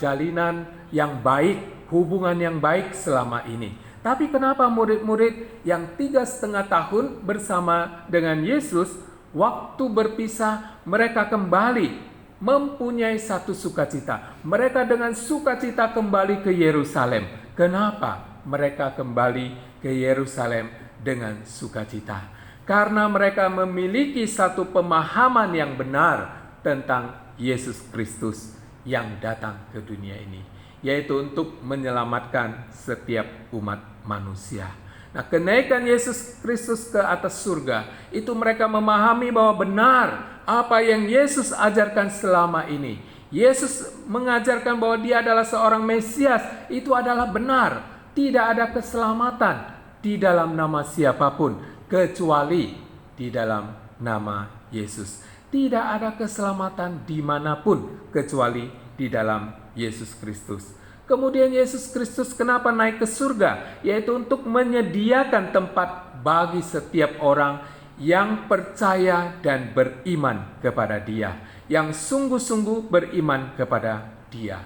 jalinan yang baik, hubungan yang baik selama ini. Tapi kenapa murid-murid yang 3,5 tahun bersama dengan Yesus, waktu berpisah mereka kembali mempunyai satu sukacita. Mereka dengan sukacita kembali ke Yerusalem. Kenapa mereka kembali ke Yerusalem dengan sukacita? Karena mereka memiliki satu pemahaman yang benar tentang Yesus Kristus yang datang ke dunia ini, yaitu untuk menyelamatkan setiap umat manusia. Nah, kenaikan Yesus Kristus ke atas surga, itu mereka memahami bahwa benar apa yang Yesus ajarkan selama ini. Yesus mengajarkan bahwa dia adalah seorang Mesias, itu adalah benar. Tidak ada keselamatan di dalam nama siapapun, kecuali di dalam nama Yesus. Tidak ada keselamatan dimanapun kecuali di dalam Yesus Kristus. Kemudian Yesus Kristus kenapa naik ke surga? Yaitu untuk menyediakan tempat bagi setiap orang yang percaya dan beriman kepada Dia, yang sungguh-sungguh beriman kepada Dia.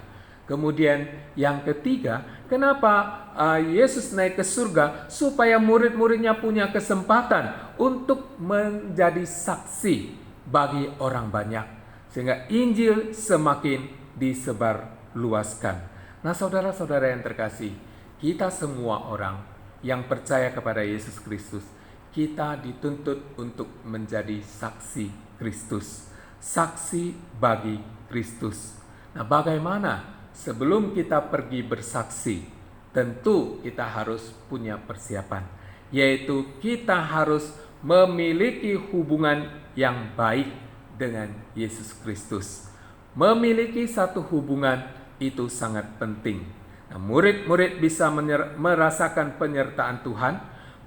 Kemudian yang ketiga, kenapa Yesus naik ke surga? Supaya murid-muridnya punya kesempatan untuk menjadi saksi bagi orang banyak, sehingga Injil semakin disebarluaskan. Nah, saudara-saudara yang terkasih, kita semua orang yang percaya kepada Yesus Kristus, kita dituntut untuk menjadi saksi Kristus, saksi bagi Kristus. Nah, bagaimana sebelum kita pergi bersaksi? Tentu kita harus punya persiapan, yaitu kita harus memiliki hubungan yang baik dengan Yesus Kristus. Memiliki satu hubungan itu sangat penting. Nah, murid-murid bisa merasakan penyertaan Tuhan,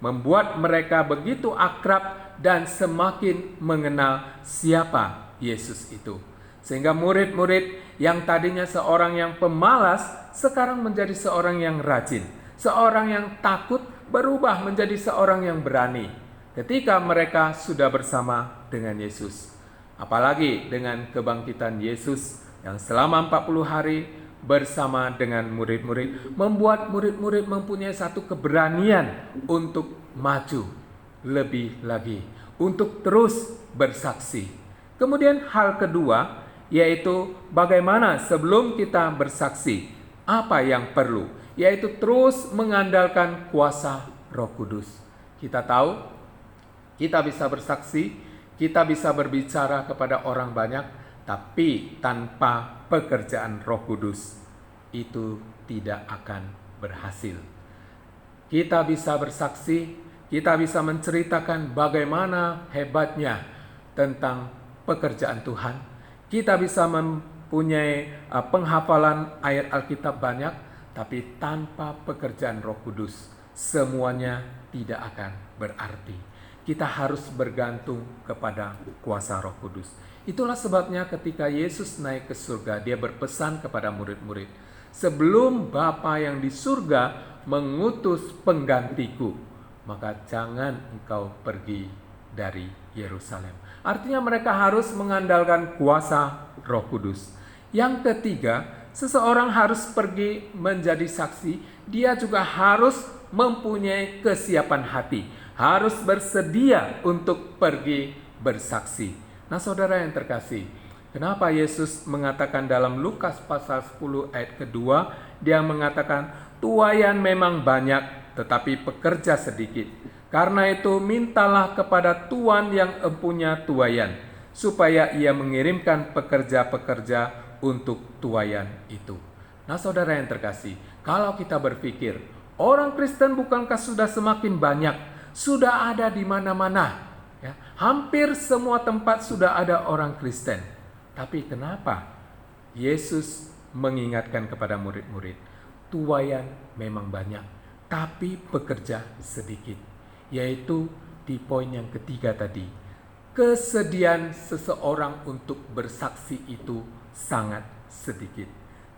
membuat mereka begitu akrab dan semakin mengenal siapa Yesus itu. Sehingga murid-murid yang tadinya seorang yang pemalas, sekarang menjadi seorang yang rajin. Seorang yang takut berubah menjadi seorang yang berani. ketika mereka sudah bersama dengan Yesus. Apalagi dengan kebangkitan Yesus yang selama 40 hari bersama dengan murid-murid, membuat murid-murid mempunyai satu keberanian untuk maju lebih lagi, untuk terus bersaksi. Kemudian hal kedua, yaitu bagaimana sebelum kita bersaksi, apa yang perlu, yaitu terus mengandalkan kuasa Roh Kudus. Kita tahu, kita bisa bersaksi, kita bisa berbicara kepada orang banyak, tapi tanpa pekerjaan Roh Kudus itu tidak akan berhasil. Kita bisa bersaksi, kita bisa menceritakan bagaimana hebatnya tentang pekerjaan Tuhan. Kita bisa mempunyai penghafalan ayat Alkitab banyak, tapi tanpa pekerjaan Roh Kudus semuanya tidak akan berarti. Kita harus bergantung kepada kuasa Roh Kudus. Itulah sebabnya ketika Yesus naik ke surga, dia berpesan kepada murid-murid, sebelum Bapa yang di surga mengutus penggantiku, maka jangan engkau pergi dari Yerusalem. Artinya mereka harus mengandalkan kuasa Roh Kudus. Yang ketiga, seseorang harus pergi menjadi saksi, dia juga harus mempunyai kesiapan hati, harus bersedia untuk pergi bersaksi. Nah, saudara yang terkasih, kenapa Yesus mengatakan dalam Lukas pasal 10 ayat kedua, dia mengatakan, tuaian memang banyak, tetapi pekerja sedikit. Karena itu mintalah kepada Tuan yang empunya tuaian, supaya ia mengirimkan pekerja-pekerja untuk tuaian itu. Nah, saudara yang terkasih, kalau kita berpikir, orang Kristen bukankah sudah semakin banyak, sudah ada di mana-mana, ya, hampir semua tempat sudah ada orang Kristen. Tapi kenapa Yesus mengingatkan kepada murid-murid, tuaian memang banyak, tapi pekerja sedikit. Yaitu di poin yang ketiga tadi, kesediaan seseorang untuk bersaksi itu sangat sedikit.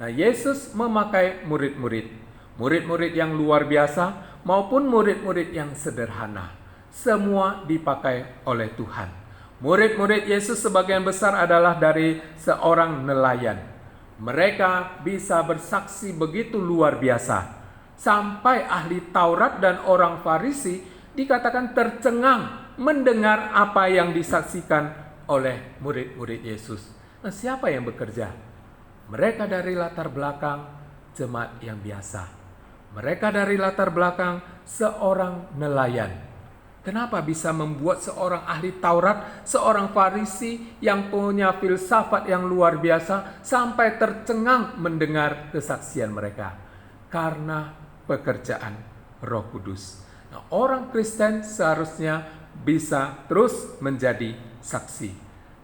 Nah, Yesus memakai murid-murid yang luar biasa maupun murid-murid yang sederhana. Semua dipakai oleh Tuhan. Murid-murid Yesus sebagian besar adalah dari seorang nelayan. Mereka bisa bersaksi begitu luar biasa, sampai ahli Taurat dan orang Farisi dikatakan tercengang mendengar apa yang disaksikan oleh murid-murid Yesus. Nah, siapa yang bekerja? Mereka dari latar belakang jemaat yang biasa. Mereka dari latar belakang seorang nelayan. Kenapa bisa membuat seorang ahli Taurat, seorang Farisi yang punya filsafat yang luar biasa sampai tercengang mendengar kesaksian mereka? Karena pekerjaan Roh Kudus. Nah, orang Kristen seharusnya bisa terus menjadi saksi.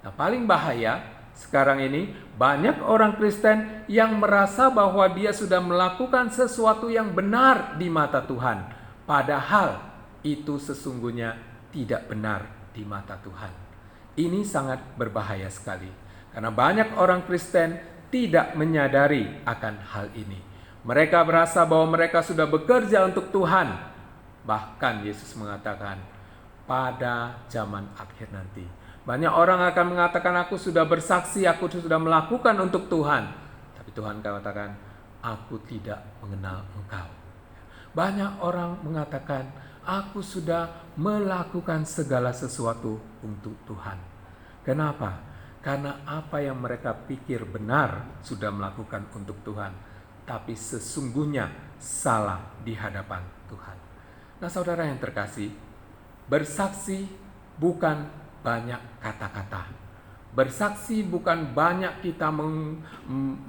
Nah, paling bahaya sekarang ini banyak orang Kristen yang merasa bahwa dia sudah melakukan sesuatu yang benar di mata Tuhan, padahal itu sesungguhnya tidak benar di mata Tuhan. Ini sangat berbahaya sekali, karena banyak orang Kristen tidak menyadari akan hal ini. Mereka merasa bahwa mereka sudah bekerja untuk Tuhan. Bahkan Yesus mengatakan, pada zaman akhir nanti, banyak orang akan mengatakan, aku sudah bersaksi, aku sudah melakukan untuk Tuhan. Tapi Tuhan katakan, aku tidak mengenal engkau. Banyak orang mengatakan, aku sudah melakukan segala sesuatu untuk Tuhan. Kenapa? Karena apa yang mereka pikir benar sudah melakukan untuk Tuhan, tapi sesungguhnya salah di hadapan Tuhan. Nah, saudara yang terkasih, bersaksi bukan banyak kata-kata. Bersaksi bukan banyak kita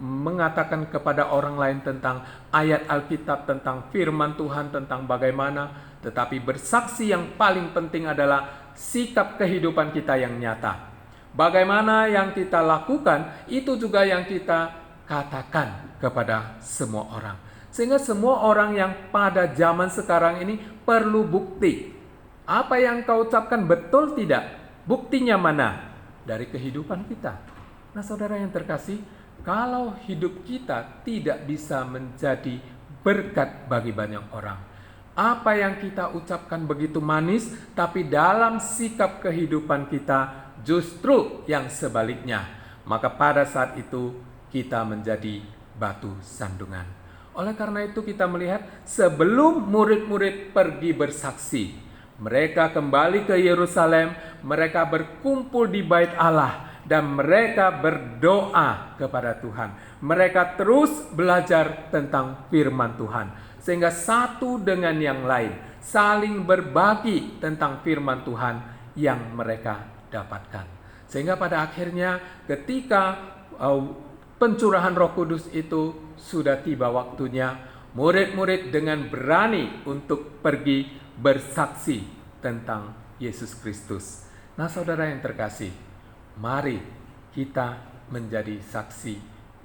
mengatakan kepada orang lain tentang ayat Alkitab, tentang firman Tuhan, tentang bagaimana. Tetapi bersaksi yang paling penting adalah sikap kehidupan kita yang nyata. Bagaimana yang kita lakukan, itu juga yang kita katakan kepada semua orang. Sehingga semua orang yang pada zaman sekarang ini perlu bukti. Apa yang kau ucapkan betul tidak? Buktinya mana? Dari kehidupan kita. Nah, saudara yang terkasih, kalau hidup kita tidak bisa menjadi berkat bagi banyak orang, Apa yang kita ucapkan begitu manis, tapi dalam sikap kehidupan kita justru yang sebaliknya. Maka pada saat itu kita menjadi batu sandungan. Oleh karena itu kita melihat sebelum murid-murid pergi bersaksi, mereka kembali ke Yerusalem, mereka berkumpul di bait Allah, dan mereka berdoa kepada Tuhan. Mereka terus belajar tentang firman Tuhan, sehingga satu dengan yang lain saling berbagi tentang firman Tuhan yang mereka dapatkan. Sehingga pada akhirnya ketika pencurahan Roh Kudus itu sudah tiba waktunya, murid-murid dengan berani untuk pergi bersaksi tentang Yesus Kristus. Nah, saudara yang terkasih, mari kita menjadi saksi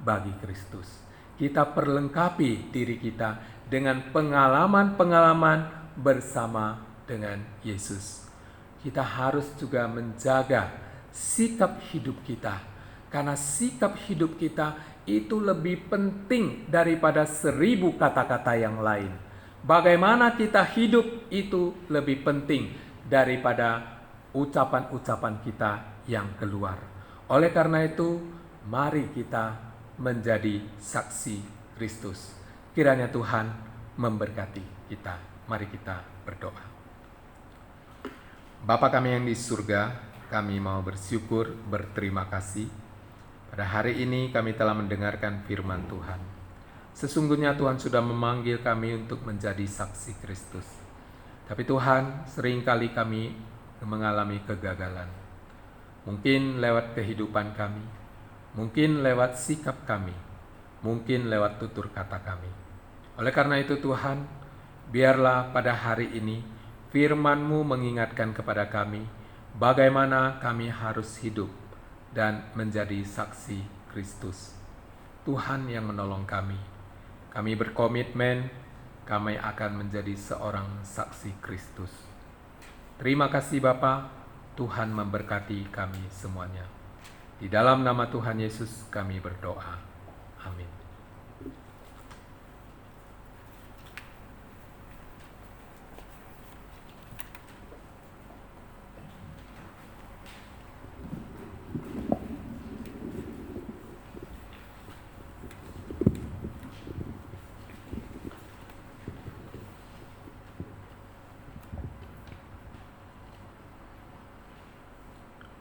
bagi Kristus. Kita perlengkapi diri kita dengan pengalaman-pengalaman bersama dengan Yesus. Kita harus juga menjaga sikap hidup kita, karena sikap hidup kita itu lebih penting daripada 1000 kata-kata yang lain. Bagaimana kita hidup itu lebih penting daripada ucapan-ucapan kita yang keluar. Oleh karena itu, mari kita menjadi saksi Kristus. Kiranya Tuhan memberkati kita. Mari kita berdoa. Bapa kami yang di surga, kami mau bersyukur, berterima kasih. Pada hari ini kami telah mendengarkan firman Tuhan. Sesungguhnya Tuhan sudah memanggil kami untuk menjadi saksi Kristus. Tapi Tuhan, seringkali kami mengalami kegagalan. Mungkin lewat kehidupan kami, mungkin lewat sikap kami, mungkin lewat tutur kata kami. Oleh karena itu Tuhan, biarlah pada hari ini firman-Mu mengingatkan kepada kami bagaimana kami harus hidup dan menjadi saksi Kristus. Tuhan yang menolong kami. Kami berkomitmen kami akan menjadi seorang saksi Kristus. Terima kasih Bapa, Tuhan memberkati kami semuanya. Di dalam nama Tuhan Yesus kami berdoa. Amin.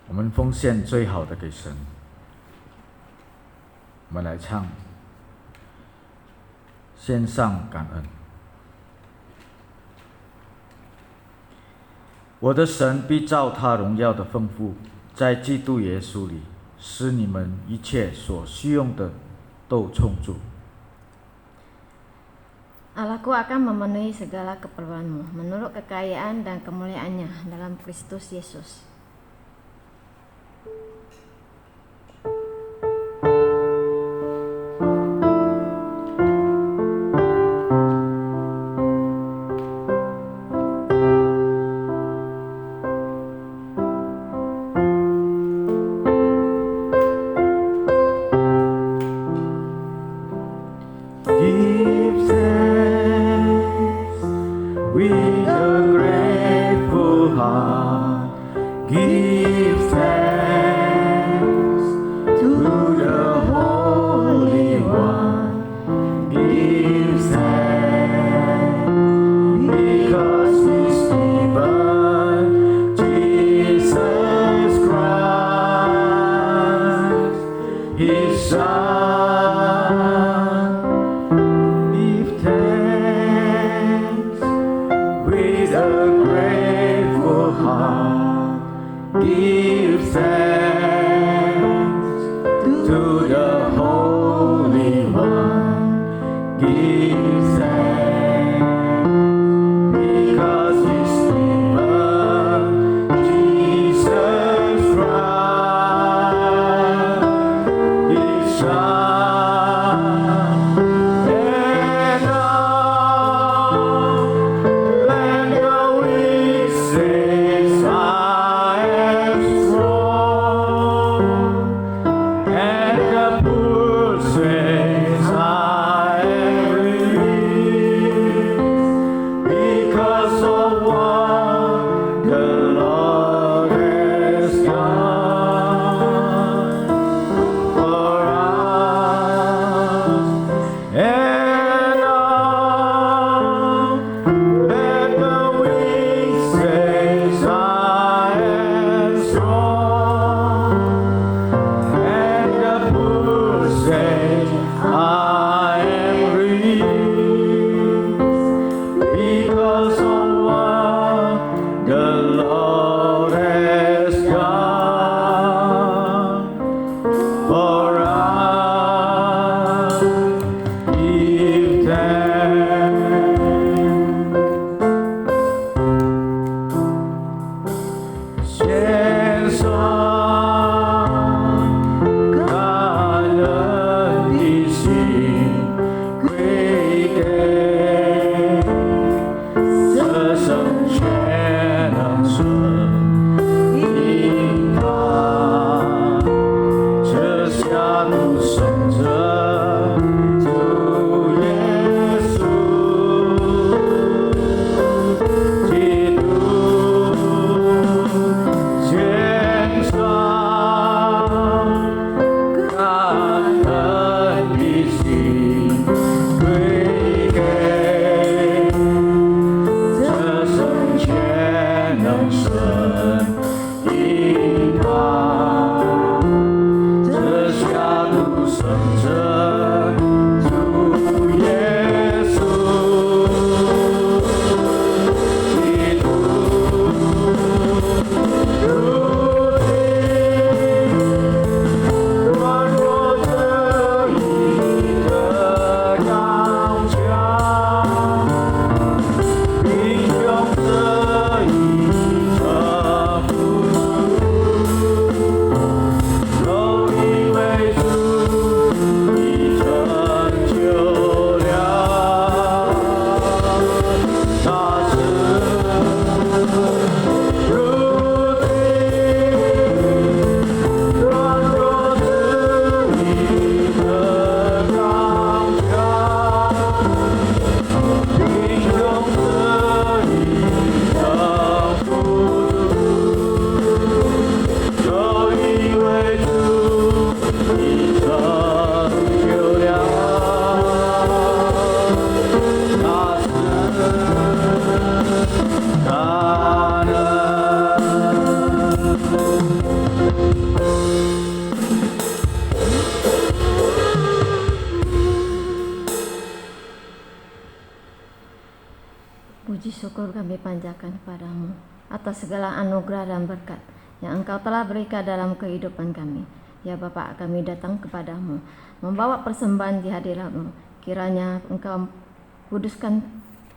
我们奉献最好的给神。我们来唱，献上感恩。我的神必照他荣耀的丰富，在基督耶稣里，使你们一切所需用的都充足。 Allahku akan memenuhi segala keperluanmu menurut kekayaan dan kemuliaannya dalam Kristus Yesus. Puji syukur kami panjatkan kepadamu atas segala anugerah dan berkat yang Engkau telah berikan dalam kehidupan kami. Ya Bapa, kami datang kepadamu membawa persembahan di hadiratmu. Kiranya Engkau kuduskan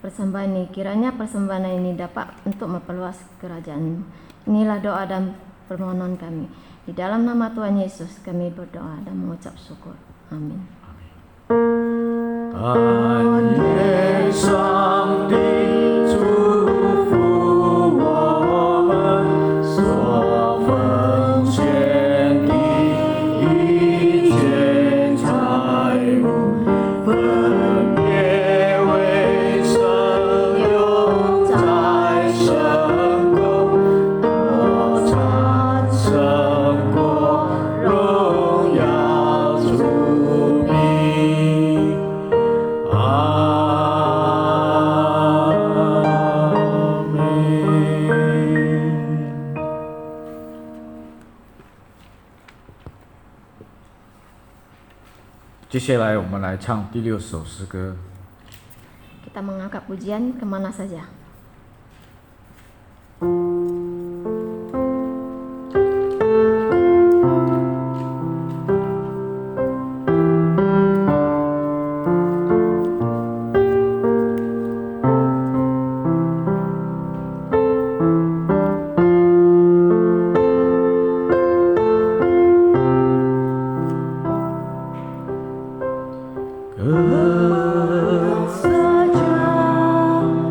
persembahan ini, kiranya persembahan ini dapat untuk memperluas kerajaan-Mu. Inilah doa dan permohonan kami. Di dalam nama Tuhan Yesus kami berdoa dan mengucap syukur. Amin. 但愿上帝祝福我们所奉献的一切财物，分别为圣用在圣工，多产胜过荣耀主名。接下来我们来唱第6首诗歌。 Kita mengangkat pujian kemana saja.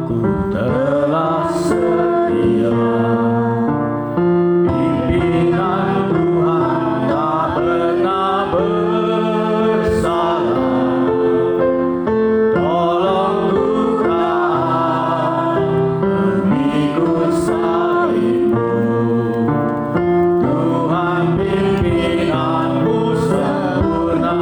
Ku telah setia, pimpinan Tuhan tak pernah bersalah. Tolong Tuhan mengikut salibmu, Tuhan pimpinanmu sempurna.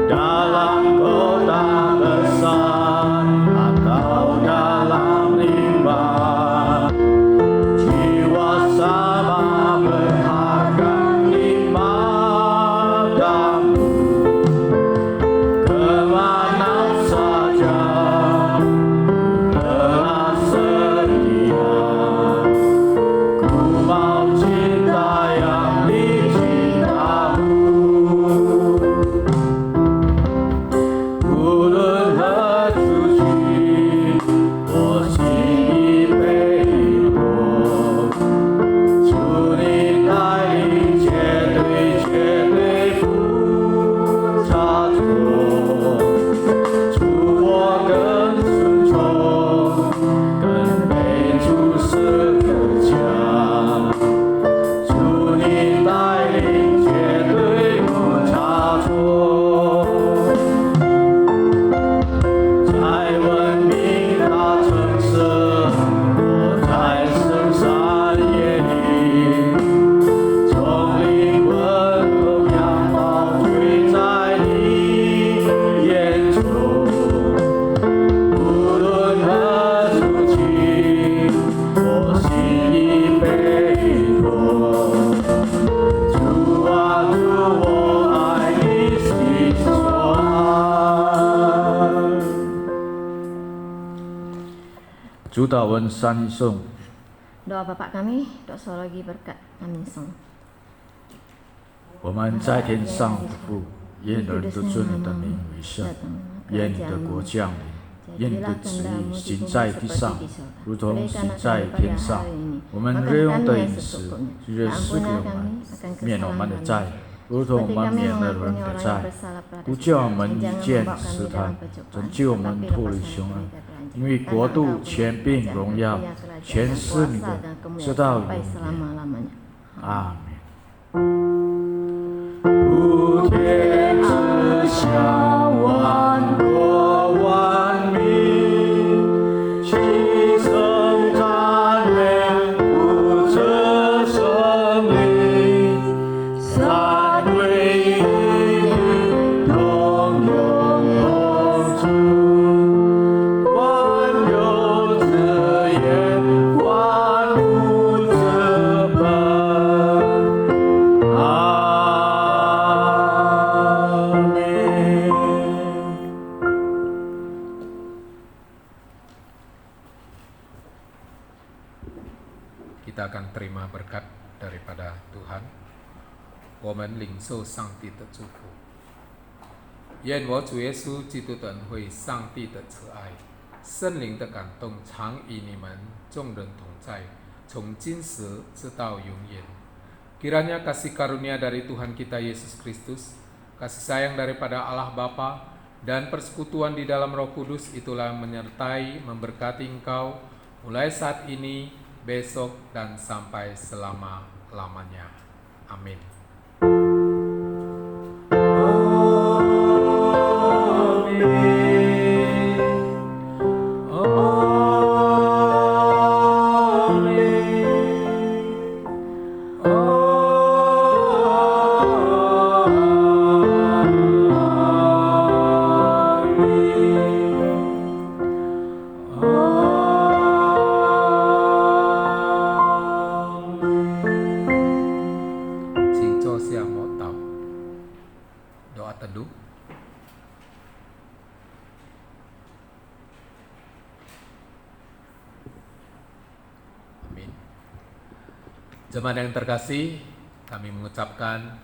Dalam kota besar atau dalam 主祷文三一颂， Doa Bapak kami, doksologi berkat kami song. 我们在天上的父，愿人都尊你的名为圣，愿你的国降临，愿你的旨意行在地上，如同行在天上。我们日用的饮食，今日赐给我们，免我们的债，如同我们免了人的债，不叫我们遇见试探，拯救我们脱离凶恶。因为国度、权柄、荣耀，全是你的，直到永远。阿门。普天之下，万国万民，齐声赞美不这胜利，三位一体，同永同住，万有之源，万物之本。阿门。 Kita akan terima berkat daripada Tuhan. 我们领受上帝的祝福。愿我主耶稣基督的恩惠、上帝的慈爱、圣灵的感动，常与你们众人同在，从今时直到永远。Kiranya kasih karunia dari Tuhan kita Yesus Kristus, kasih sayang daripada Allah Bapa, dan persekutuan di dalam Roh Kudus itulah menyertai, memberkati engkau mulai saat ini, besok, dan sampai selama-lamanya. Amin. Doa teduh. Amin. Jemaat yang terkasih, kami mengucapkan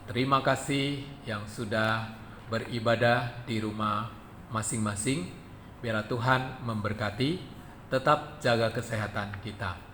terima kasih yang sudah beribadah di rumah masing-masing. Biarlah Tuhan memberkati, tetap jaga kesehatan kita.